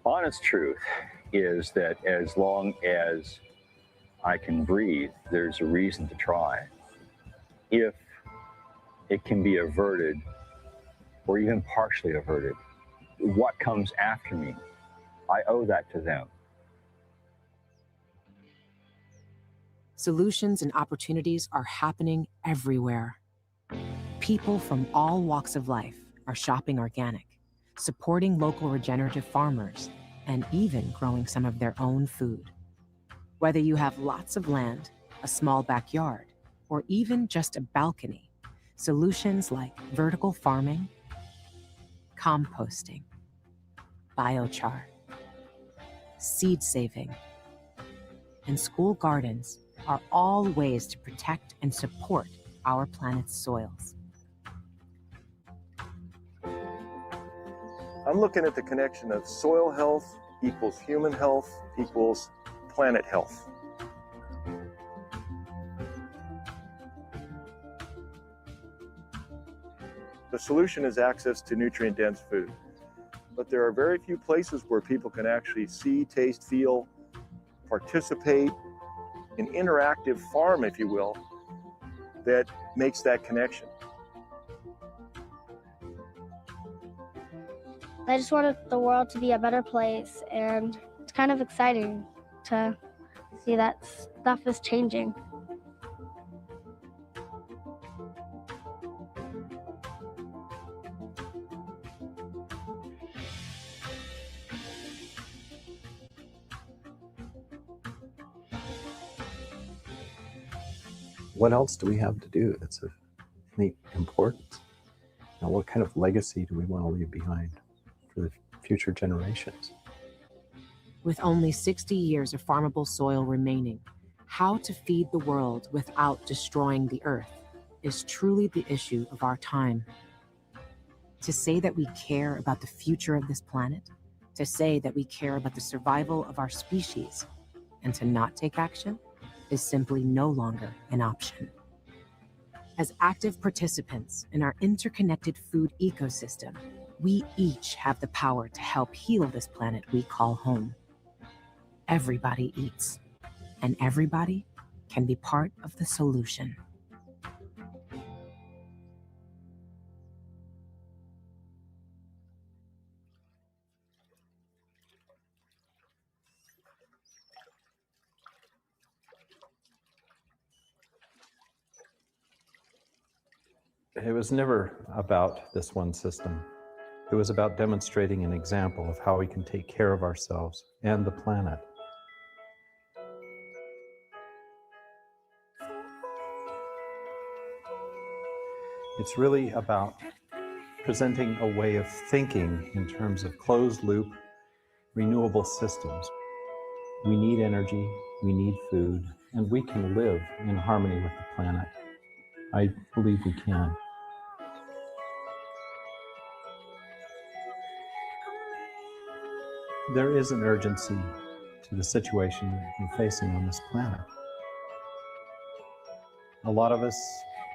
honest truth is that as long as I can breathe, there's a reason to try. If it can be averted, or even partially averted, what comes after me, I owe that to them.
Solutions and opportunities are happening everywhere. People from all walks of life are shopping organic, supporting local regenerative farmers, and even growing some of their own food. Whether you have lots of land, a small backyard, or even just a balcony, solutions like vertical farming, composting, biochar, seed saving, and school gardens are all ways to protect and support our planet's soils.
I'm looking at the connection of soil health equals human health equals planet health. The solution is access to nutrient-dense food. But there are very few places where people can actually see, taste, feel, participate, an interactive farm, if you will, that makes that connection.
I just wanted the world to be a better place, and it's kind of exciting to see that stuff is changing.
What else do we have to do that's of any importance? Now, what kind of legacy do we want to leave behind for the future generations?
With only 60 years of farmable soil remaining, how to feed the world without destroying the earth is truly the issue of our time. To say that we care about the future of this planet, to say that we care about the survival of our species, and to not take action is simply no longer an option. As active participants in our interconnected food ecosystem, we each have the power to help heal this planet we call home. Everybody eats, and everybody can be part of the solution.
It was never about this one system. It was about demonstrating an example of how we can take care of ourselves and the planet. It's really about presenting a way of thinking in terms of closed-loop, renewable systems. We need energy, we need food, and we can live in harmony with the planet. I believe we can. There is an urgency to the situation we're facing on this planet. A lot of us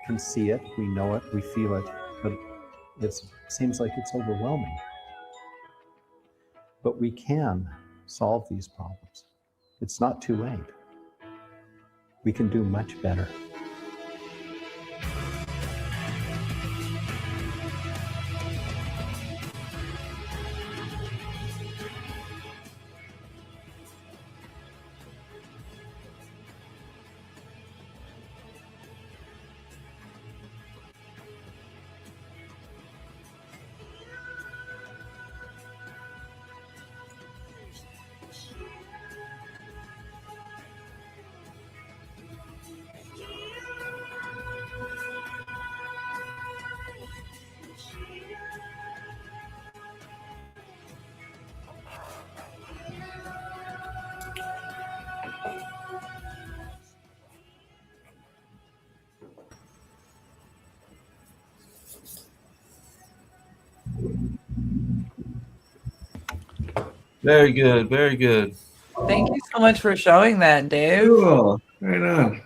can see it, we know it, we feel it, but it seems like it's overwhelming. But we can solve these problems. It's not too late. We can do much better.
Very good. Very good.
Thank you so much for showing that, Dave.
Cool. Right on.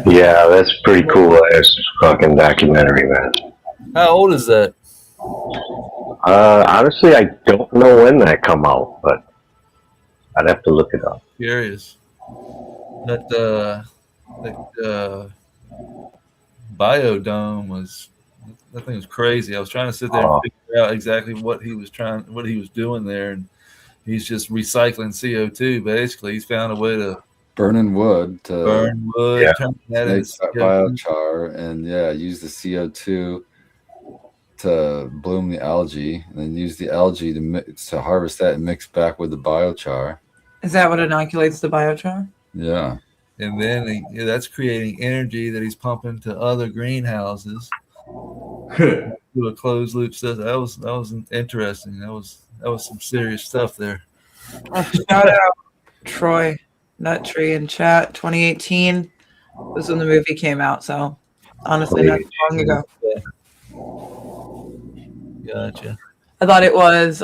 Yeah, that's pretty cool ass fucking documentary, man.
How old is that?
Honestly, I don't know when that come out, but I'd have to look it up.
Curious. That biodome was, that thing was crazy. I was trying to sit there and figure out exactly what he was doing there, and he's just recycling CO2. Basically, he's found a way to
burning wood to
turn that
make
into
that biochar, and use the CO2 to bloom the algae, and then use the algae to harvest that and mix back with the biochar.
Is that what inoculates the biochar?
Yeah.
And then that's creating energy that he's pumping to other greenhouses. Do a closed loop system. That was interesting. That was some serious stuff there.
Shout out Troy Nuttree in chat. 2018 was when the movie came out. So honestly, not long ago.
Gotcha.
I thought it was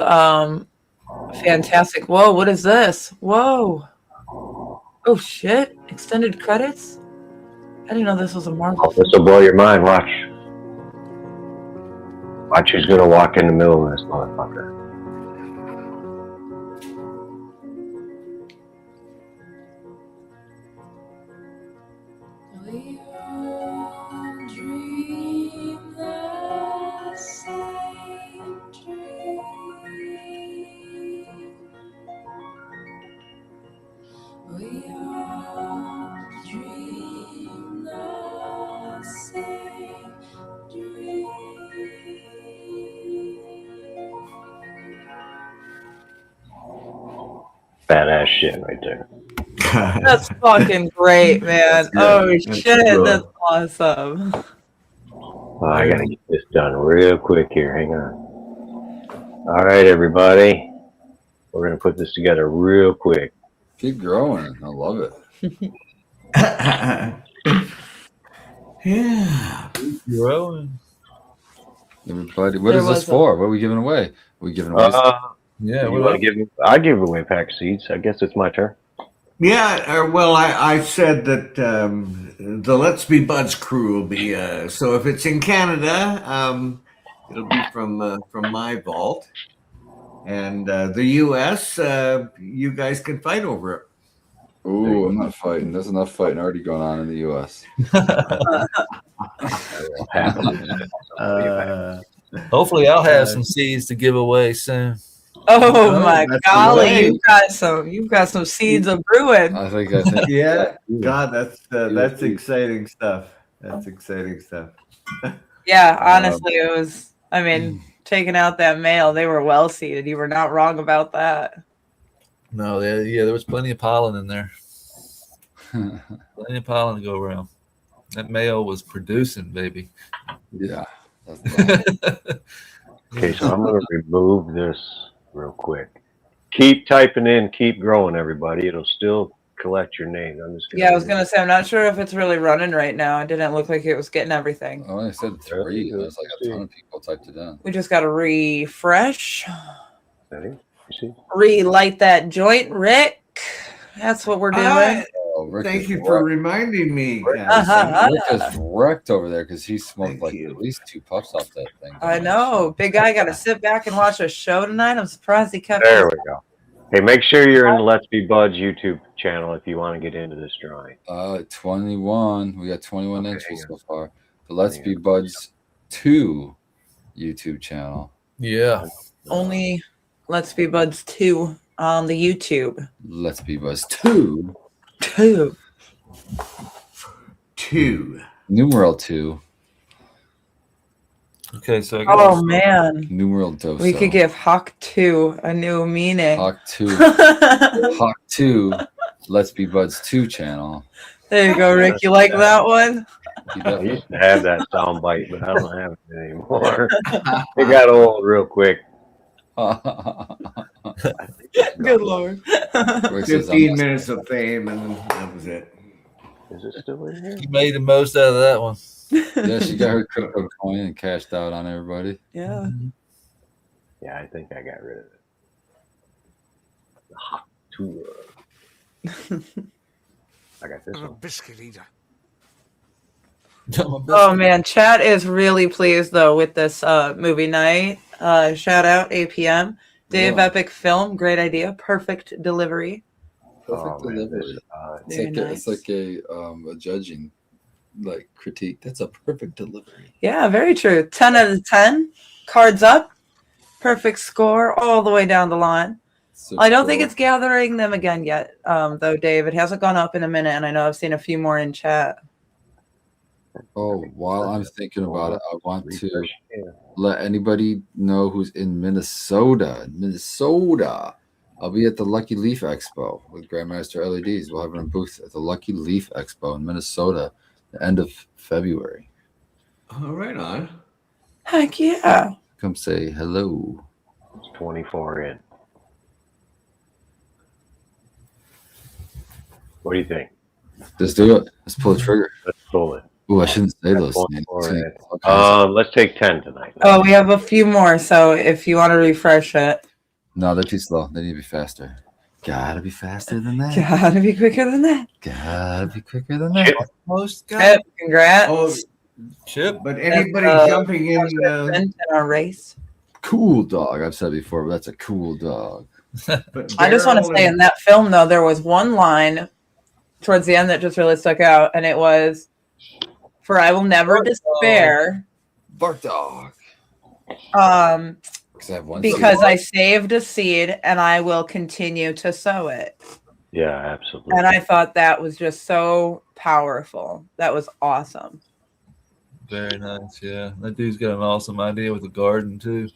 fantastic. Whoa, what is this? Whoa. Oh shit! Extended credits? I didn't know this was a Marvel.
This will blow your mind. Watch. Watch who's gonna walk in the middle of this motherfucker.
We all dream the same dream. We all dream the same dream.
Badass shit right there.
That's fucking great, man. Oh
That's
shit,
good.
that's awesome.
Oh, I gotta get this done real quick here. Hang on. All right, everybody. We're gonna put this together real quick.
Keep growing. I love it.
Yeah. Keep growing.
Everybody, what is this for? What are we giving away? Are we giving away?
Yeah.
You want to give? I give away a pack of seeds. I guess it's my turn.
Yeah, well, I said that the Let's Be Budz crew will be. So if it's in Canada, it'll be from my vault, and the U.S. You guys can fight over it.
Ooh, I'm not fighting. There's enough fighting already going on in the U.S.
Hopefully, I'll have some seeds to give away soon.
Oh my golly, you've got some seeds of brewing.
I think.
Yeah, God, that's exciting stuff. That's exciting stuff.
Yeah, honestly, it was. I mean, taking out that male, they were well seeded. You were not wrong about that.
No, there was plenty of pollen in there. Plenty of pollen to go around. That male was producing, baby.
Yeah.
Okay, so I'm gonna remove this real quick. Keep typing in, keep growing, everybody. It'll still collect your name. I'm just
Yeah, I was gonna say I'm not sure if it's really running right now. It didn't look like it was getting everything.
Oh, I said 3. There's like a ton of people typed it in.
We just got to refresh.
You see?
Relight that joint, Rick. That's what we're doing.
Thank you for reminding me.
Rick is wrecked over there because he smoked at least 2 puffs off that thing.
I know. Big guy got to sit back and watch a show tonight. I'm surprised he kept
There we go. Hey, make sure you're in the Let's Be Budz YouTube channel if you want to get into this drawing.
21. We got 21 entries so far. The Let's Be Budz 2 YouTube channel.
Yeah.
Only Let's Be Budz 2 on the YouTube.
Let's Be Budz 2.
2.
Numeral 2.
Okay, so
Oh man.
Numeral dos.
We could give Hawk 2 a new meaning.
Hawk 2. Hawk 2. Let's Be Budz 2 channel.
There you go, Rick. You like that one?
I used to have that sound bite, but I don't have it anymore. It got old real quick.
Good Lord.
15 minutes of fame, and then that was it.
Is it still in here?
You made the most out of that one.
Yeah, she got her crypto coin and cashed out on everybody.
Yeah.
Yeah, I think I got rid of it. hot tour. I got this
I'm a
one.
biscuit eater.
Oh man, chat is really pleased though with this movie night. Shout out APM. Dave
Yeah.
Epic Film, great idea, perfect delivery.
Perfect
man,
delivery.
this,
Very
It's like a judging like critique. That's a perfect delivery.
Yeah, very true. 10 out of 10. Cards up. Perfect score all the way down the line. I don't think it's gathering them again yet, though, Dave. It hasn't gone up in a minute, and I know I've seen a few more in chat.
Oh, while I'm thinking about it, I want to let anybody know who's in Minnesota. I'll be at the Lucky Leaf Expo with Grandmaster LEDs. We'll have a booth at the Lucky Leaf Expo in Minnesota, the end of February.
All right, on.
Heck yeah.
Come say hello.
It's 24 in. What do you think?
Let's do it. Let's pull the trigger.
Let's pull it.
Oh, I shouldn't say those.
24 in. Let's take 10 tonight.
Oh, we have a few more, so if you want to refresh it.
No, they're too slow. They need to be faster. Gotta be faster than that.
Gotta be quicker than that.
Gotta be quicker than that.
Most
Chip, congrats.
Oh,
Chip.
but anybody jumping in
our race.
Cool dog. I've said before, but that's a cool dog.
I just want to say in that film, though, there was one line towards the end that just really stuck out, and it was, "For I will never despair."
Bark dog.
Because I saved a seed and I will continue to sow it.
Yeah, absolutely.
And I thought that was just so powerful. That was awesome.
Very nice. Yeah, that dude's got an awesome idea with the garden too.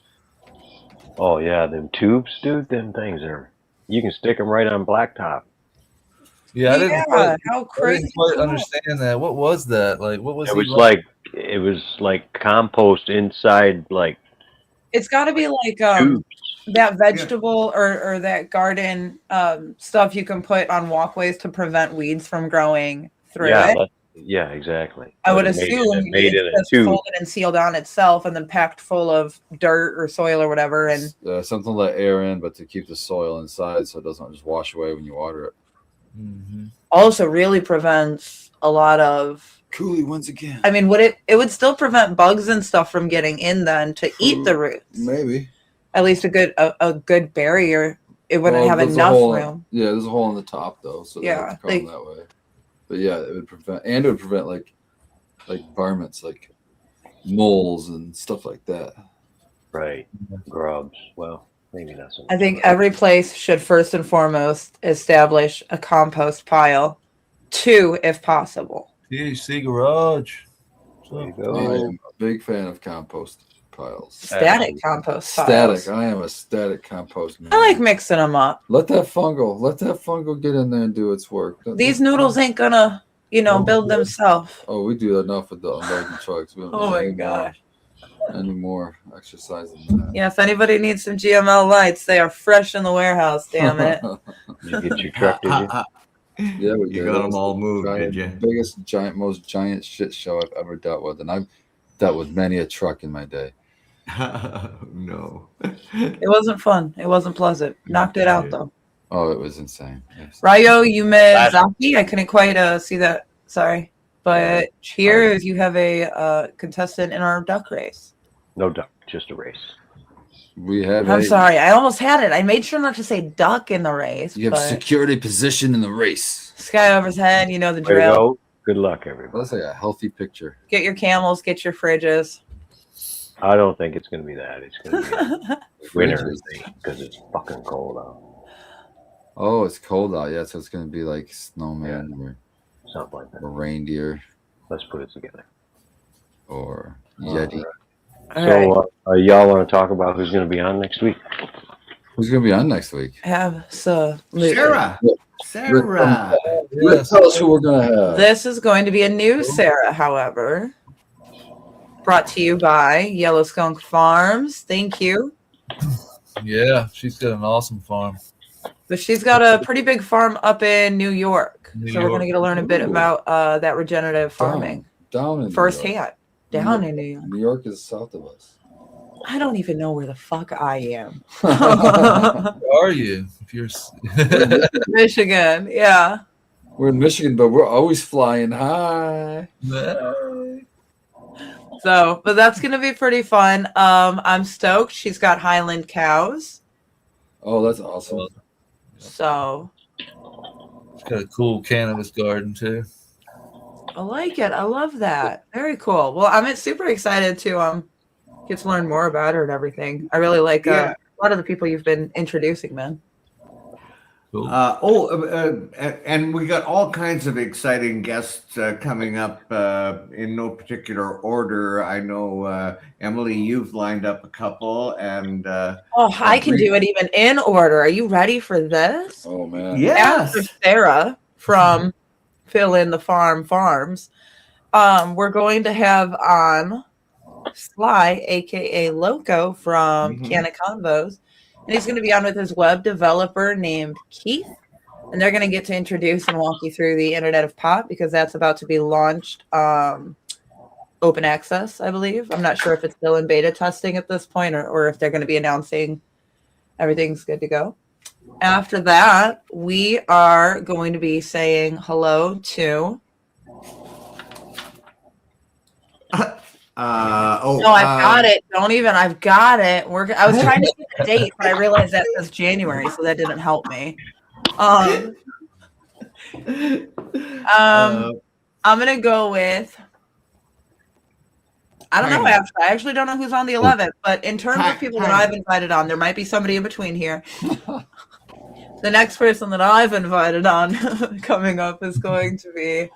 Oh yeah, them tubes, dude. Them things are. You can stick them right on blacktop.
Yeah, I didn't quite,
how
I
crazy
didn't quite
is that?
understand that. What was that? Like, what was
It
he
was like compost inside, like
It's got to be like that vegetable or that garden stuff you can put on walkways to prevent weeds from growing through it.
Yeah, exactly.
I would
But
assume
made in
it's
a
just
tube.
folded and sealed on itself and then packed full of dirt or soil or whatever. And
Something to let air in, but to keep the soil inside so it doesn't just wash away when you water it.
also really prevents a lot of
Cooley once again.
I mean, would it would still prevent bugs and stuff from getting in then to eat the roots.
Maybe.
At least a good barrier. It wouldn't
Well,
have
there's a
enough
hole-
room.
Yeah, there's a hole in the top though, so
Yeah,
they have to come that way. But yeah, it would prevent, and it would prevent like varmints, like moles and stuff like that.
Right, grubs. Well, maybe not so much.
I think every place should first and foremost establish a compost pile, 2 if possible.
THC Garage.
There you
I
go.
am a big fan of compost piles.
Static compost piles.
Static. I am a static compost man.
I like mixing them up.
Let that fungal get in there and do its work.
These noodles ain't gonna, build themselves.
Oh, we do enough with the unloading trucks. We don't
Oh
need
my
any more-
gosh.
Any more exercise than that.
Yeah, if anybody needs some GML lights, they are fresh in the warehouse, damn it.
You get your truck, did you?
Yeah, we
You
did.
got
That
them
was
all
the
moved,
giant-
did you?
Biggest, most giant shit show I've ever dealt with, and I've dealt with many a truck in my day.
No.
It wasn't fun. It wasn't pleasant. Knocked it out though.
Oh, it was insane. Yes.
Ryo Yumezaki, I couldn't quite see that. Sorry. But cheers, you have a contestant in our duck race.
No duck, just a race.
We have.
I'm sorry. I almost had it. I made sure not to say duck in the race.
You have
but
security position in the race.
sky over his head, you know the
Way to
drill.
go. Good luck, everybody.
Let's say a healthy picture.
Get your camels, get your fridges.
I don't think it's going to be that. It's going to be winter
Fridges.
because it's fucking cold out.
Oh, it's cold out. Yeah, so it's gonna be like snowman or
Something like that.
a reindeer
Let's put it together.
or yeti.
So, y'all want to talk about who's going to be on next week?
Who's gonna be on next week?
Absolutely.
Sarah. Sarah.
Rick, tell us who we're gonna have.
This is going to be a new Sarah, however. Brought to you by Yellow Skunk Farms. Thank you.
Yeah, she's got an awesome farm.
But she's got a pretty big farm up in New York.
New
so we're going to
York.
get to learn a bit
Ooh.
about that regenerative farming
Down in New York.
firsthand. Down in New York.
New York is south of us.
I don't even know where the fuck I am.
Where are you? If you're
Michigan, yeah.
We're in Michigan, but we're always flying high.
So, but that's gonna be pretty fun. I'm stoked. She's got Highland cows.
Oh, that's awesome.
So
It's got a cool cannabis garden too.
I like it. I love that. Very cool. Well, I'm super excited to get to learn more about her and everything. I really like a lot of the people you've been introducing, man.
And we got all kinds of exciting guests coming up in no particular order. I know, Emily, you've lined up a couple, and
I can do it even in order. Are you ready for this?
Oh man!
Yes.
After Sarah from Fill in the Farms, we're going to have on Sly, aka Loco from Canna Convos. And he's going to be on with his web developer named Keith. And they're going to get to introduce and walk you through the Internet of Pop because that's about to be launched open access, I believe. I'm not sure if it's still in beta testing at this point or if they're going to be announcing everything's good to go. After that, we are going to be saying hello to... I've got it. Don't even. I've got it. I was trying to get the date, but I realized that says January, so that didn't help me. I'm gonna go with. I don't know. I actually don't know who's on the 11th, but in terms of people that I've invited on, there might be somebody in between here. The next person that I've invited on coming up is going to be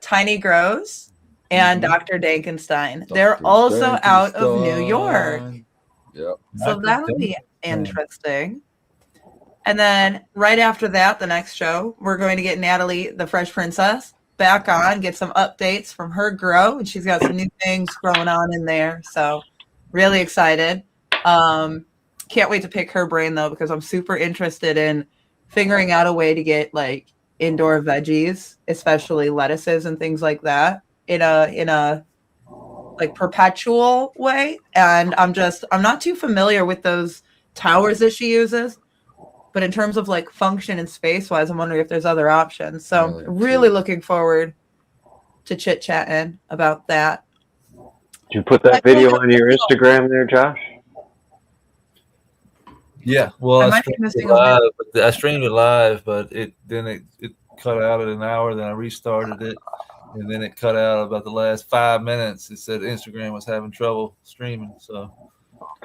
Tiny Grows and Dr. Dankenstein. They're also out of New York.
Yep.
So that'll be interesting. And then right after that, the next show, we're going to get Natalie, the Fresh Princess, back on, get some updates from her grow. And she's got some new things growing on in there. So really excited. Can't wait to pick her brain, though, because I'm super interested in figuring out a way to get like indoor veggies, especially lettuces and things like that, in a like perpetual way. And I'm not too familiar with those towers that she uses, but in terms of like function and space wise, I'm wondering if there's other options. So really looking forward to chit chatting about that.
Did you put that video on your Instagram there, Josh?
Yeah, well, I streamed it live, but it cut out at an hour. Then I restarted it, and then it cut out about the last 5 minutes. It said Instagram was having trouble streaming. So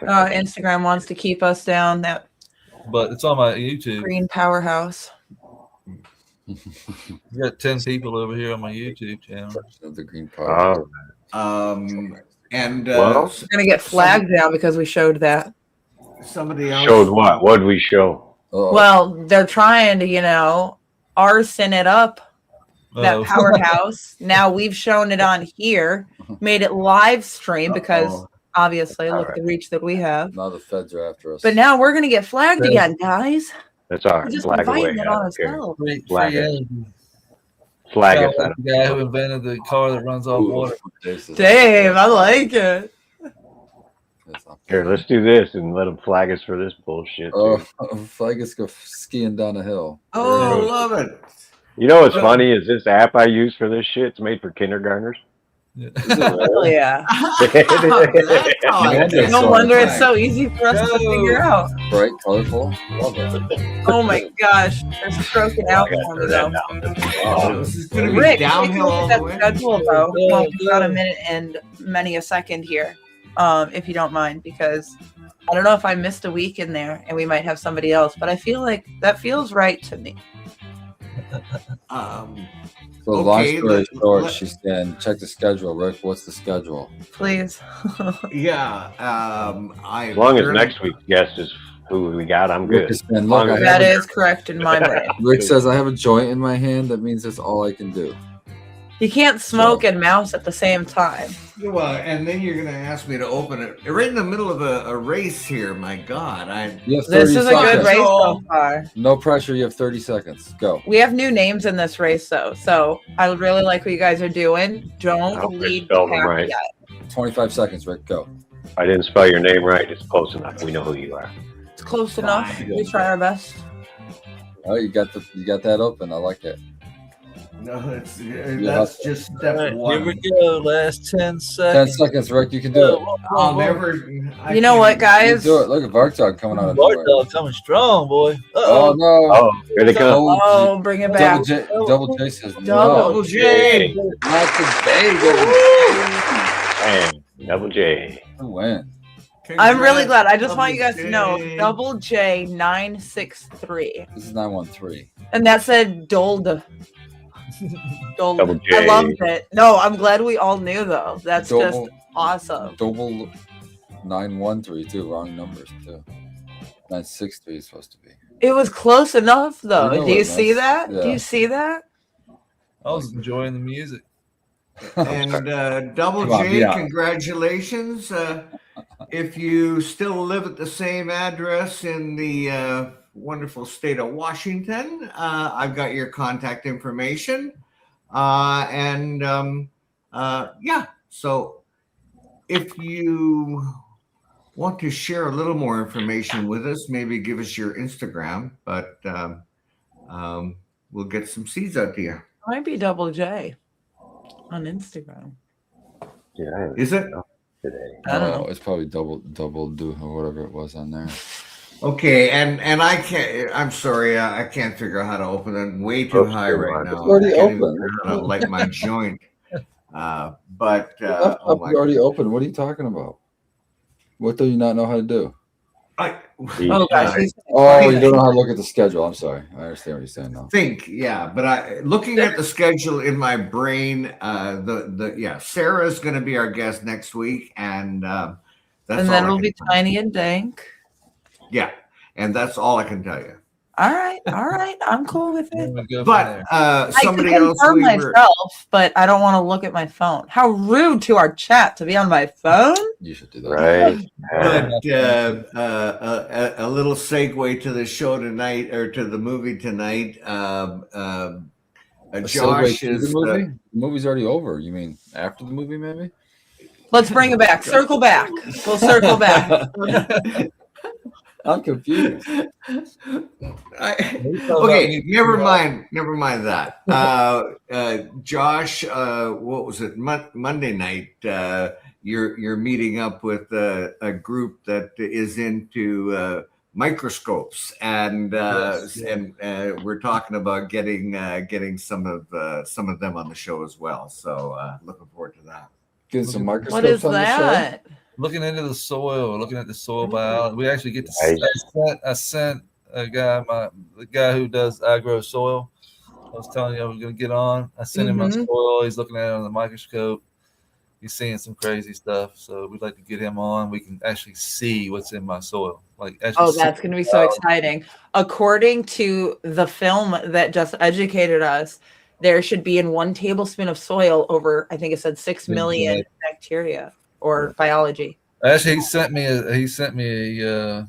Instagram wants to keep us down that.
But it's on my YouTube.
Green powerhouse.
You got 10 people over here on my YouTube channel.
The green power.
And
we're gonna get flagged now because we showed that.
Somebody else
showed what? What did we show?
Well, they're trying to, arson it up, that powerhouse. Now we've shown it on here, made it live stream because obviously look at the reach that we have.
Now the feds are after us.
But now we're gonna get flagged again, guys.
That's all right.
We're just
Flag away.
inviting it on ourselves.
Flag it. Flag it.
The guy who invented the car that runs off water.
Dave, I like it.
Here, let's do this and let them flag us for this bullshit.
Flag us go skiing down a hill.
Oh, love it.
You know what's funny is this app I use for this shit, it's made for kindergartners.
Oh, yeah. No wonder it's so easy for us to figure out.
Bright, colorful. Love it.
Oh my gosh. They're stroking out for me, though.
This is going to be
Rick,
downhill all the
that
way.
schedule, though. Well, about a minute and many a second here, if you don't mind, because I don't know if I missed a week in there and we might have somebody else, but I feel like that feels right to me.
So long story short, she's saying, check the schedule, Rick. What's the schedule?
Please.
Yeah.
As long as next week's guest is who we got, I'm good.
That is correct in my brain.
Rick says, I have a joint in my hand. That means that's all I can do.
You can't smoke and mouse at the same time.
Well, and then you're going to ask me to open it right in the middle of a race here. My God.
This is a good race so far.
No pressure. You have 30 seconds. Go.
We have new names in this race, though. So I really like what you guys are doing. Don't lead the pack yet.
25 seconds, Rick. Go.
I didn't spell your name right. It's close enough. We know who you are.
It's close enough. We try our best.
Oh, you got that open. I like it.
No, that's just step one.
Here we go. Last 10 seconds.
10 seconds, Rick. You can do it.
I'll never.
You know what, guys?
Do it. Look at Vartog coming out of
Vartog coming strong, boy.
Oh no!
Oh, here they come.
Oh, bring it back.
Double J says
Double J.
Not today,
Bang. Double J.
Who win?
I'm really glad. I just want you guys to know Double J 963.
This is 913.
And that said Dold.
Double J.
I loved it. No, I'm glad we all knew though. That's just awesome.
Double 913 too. Wrong numbers too. 963 is supposed to be.
It was close enough though.
You know
Do you
it,
see
man.
that?
Yeah.
Do you see that?
I was enjoying the music.
And Double
Come on,
J,
be honest.
congratulations. If you still live at the same address in the wonderful state of Washington, I've got your contact information. Yeah, so if you want to share a little more information with us, maybe give us your Instagram, but we'll get some seeds out to you.
Might be Double J on Instagram.
Yeah.
Is it?
Today.
I don't know.
It's probably double do or whatever it was on there.
Okay, and I can't. I'm sorry, I can't figure out how to open it. Way too
Oops,
high
never
right
mind.
now.
It's already
I can't even
open.
figure out how to light my joint. Oh
Laptop
my
is already open. What are you talking about? What do you not know how to do?
Oh gosh.
Oh, you don't know how to look at the schedule. I'm sorry. I understand what you're saying now.
Yeah, but looking at the schedule in my brain, Sarah's going to be our guest next week, and that's
And then it'll be Tiny and Dank.
Yeah, and that's all I can tell you.
All right. I'm cool with it.
But
I
somebody
can
else
confirm
we were.
myself, but I don't want to look at my phone. How rude to our chat to be on my phone.
You should do that.
Right.
But a little segue to the show tonight, or to the movie tonight. Josh is
the movie. The movie's already over. You mean after the movie, maybe?
Let's bring it back. Circle back. We'll circle back.
I'm confused.
Okay, never mind that. Josh, what was it? Monday night. You're meeting up with a group that is into microscopes, and we're talking about getting some of them on the show as well. So looking forward to that.
Getting some microscopes
What is
on the show?
that?
Looking into the soil, looking at the soil biology. We actually get to. I sent a guy, the guy who does agro soil. I was telling you I was going to get on. I sent him my soil. He's looking at it on the microscope. He's seeing some crazy stuff. So we'd like to get him on. We can actually see what's in my soil.
That's going to be so exciting. According to the film that just educated us, there should be in 1 tablespoon of soil over, I think it said 6 million bacteria or biology.
Actually, he sent me a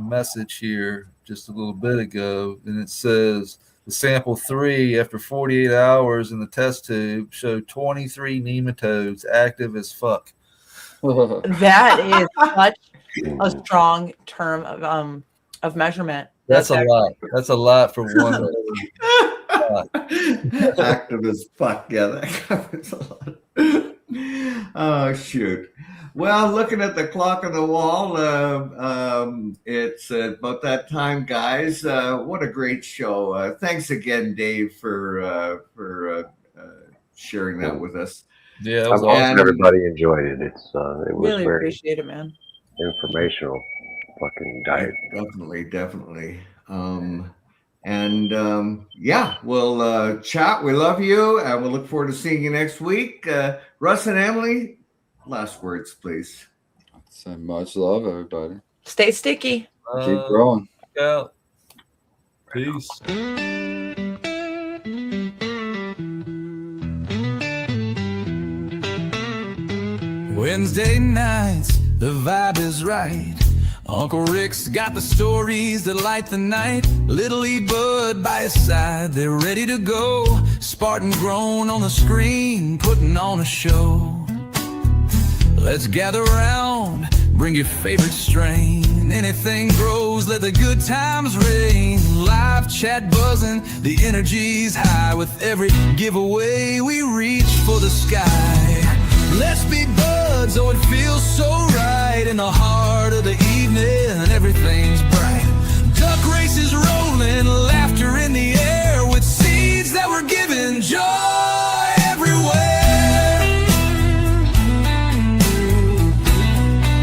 message here just a little bit ago, and it says the sample 3 after 48 hours in the test tube showed 23 nematodes active as fuck.
That is such a strong term of measurement.
That's a lot. That's a lot for one.
Active as fuck. Yeah, that covers a lot. Oh shoot. Well, looking at the clock on the wall, it's about that time, guys. What a great show! Thanks again, Dave, for sharing that with us.
Yeah,
I'm glad everybody enjoyed it. It was
Really
very
appreciate it, man.
informational. Fucking diet.
Definitely. Yeah, we'll chat. We love you, and we'll look forward to seeing you next week. Russ and Emily, last words, please.
So much love, everybody.
Stay sticky.
Keep growing.
Out. Peace.
Wednesday nights, the vibe is right. Uncle Rick's got the stories that light the night. Little E Bud by his side, they're ready to go. Spartan grown on the screen, putting on a show. Let's gather round, Bring your favorite strain. Anything grows, let the good times reign. Live chat buzzing, the energy's high. With every giveaway, we reach for the sky. Let's be buds, oh it feels so right. In the heart of the evening, everything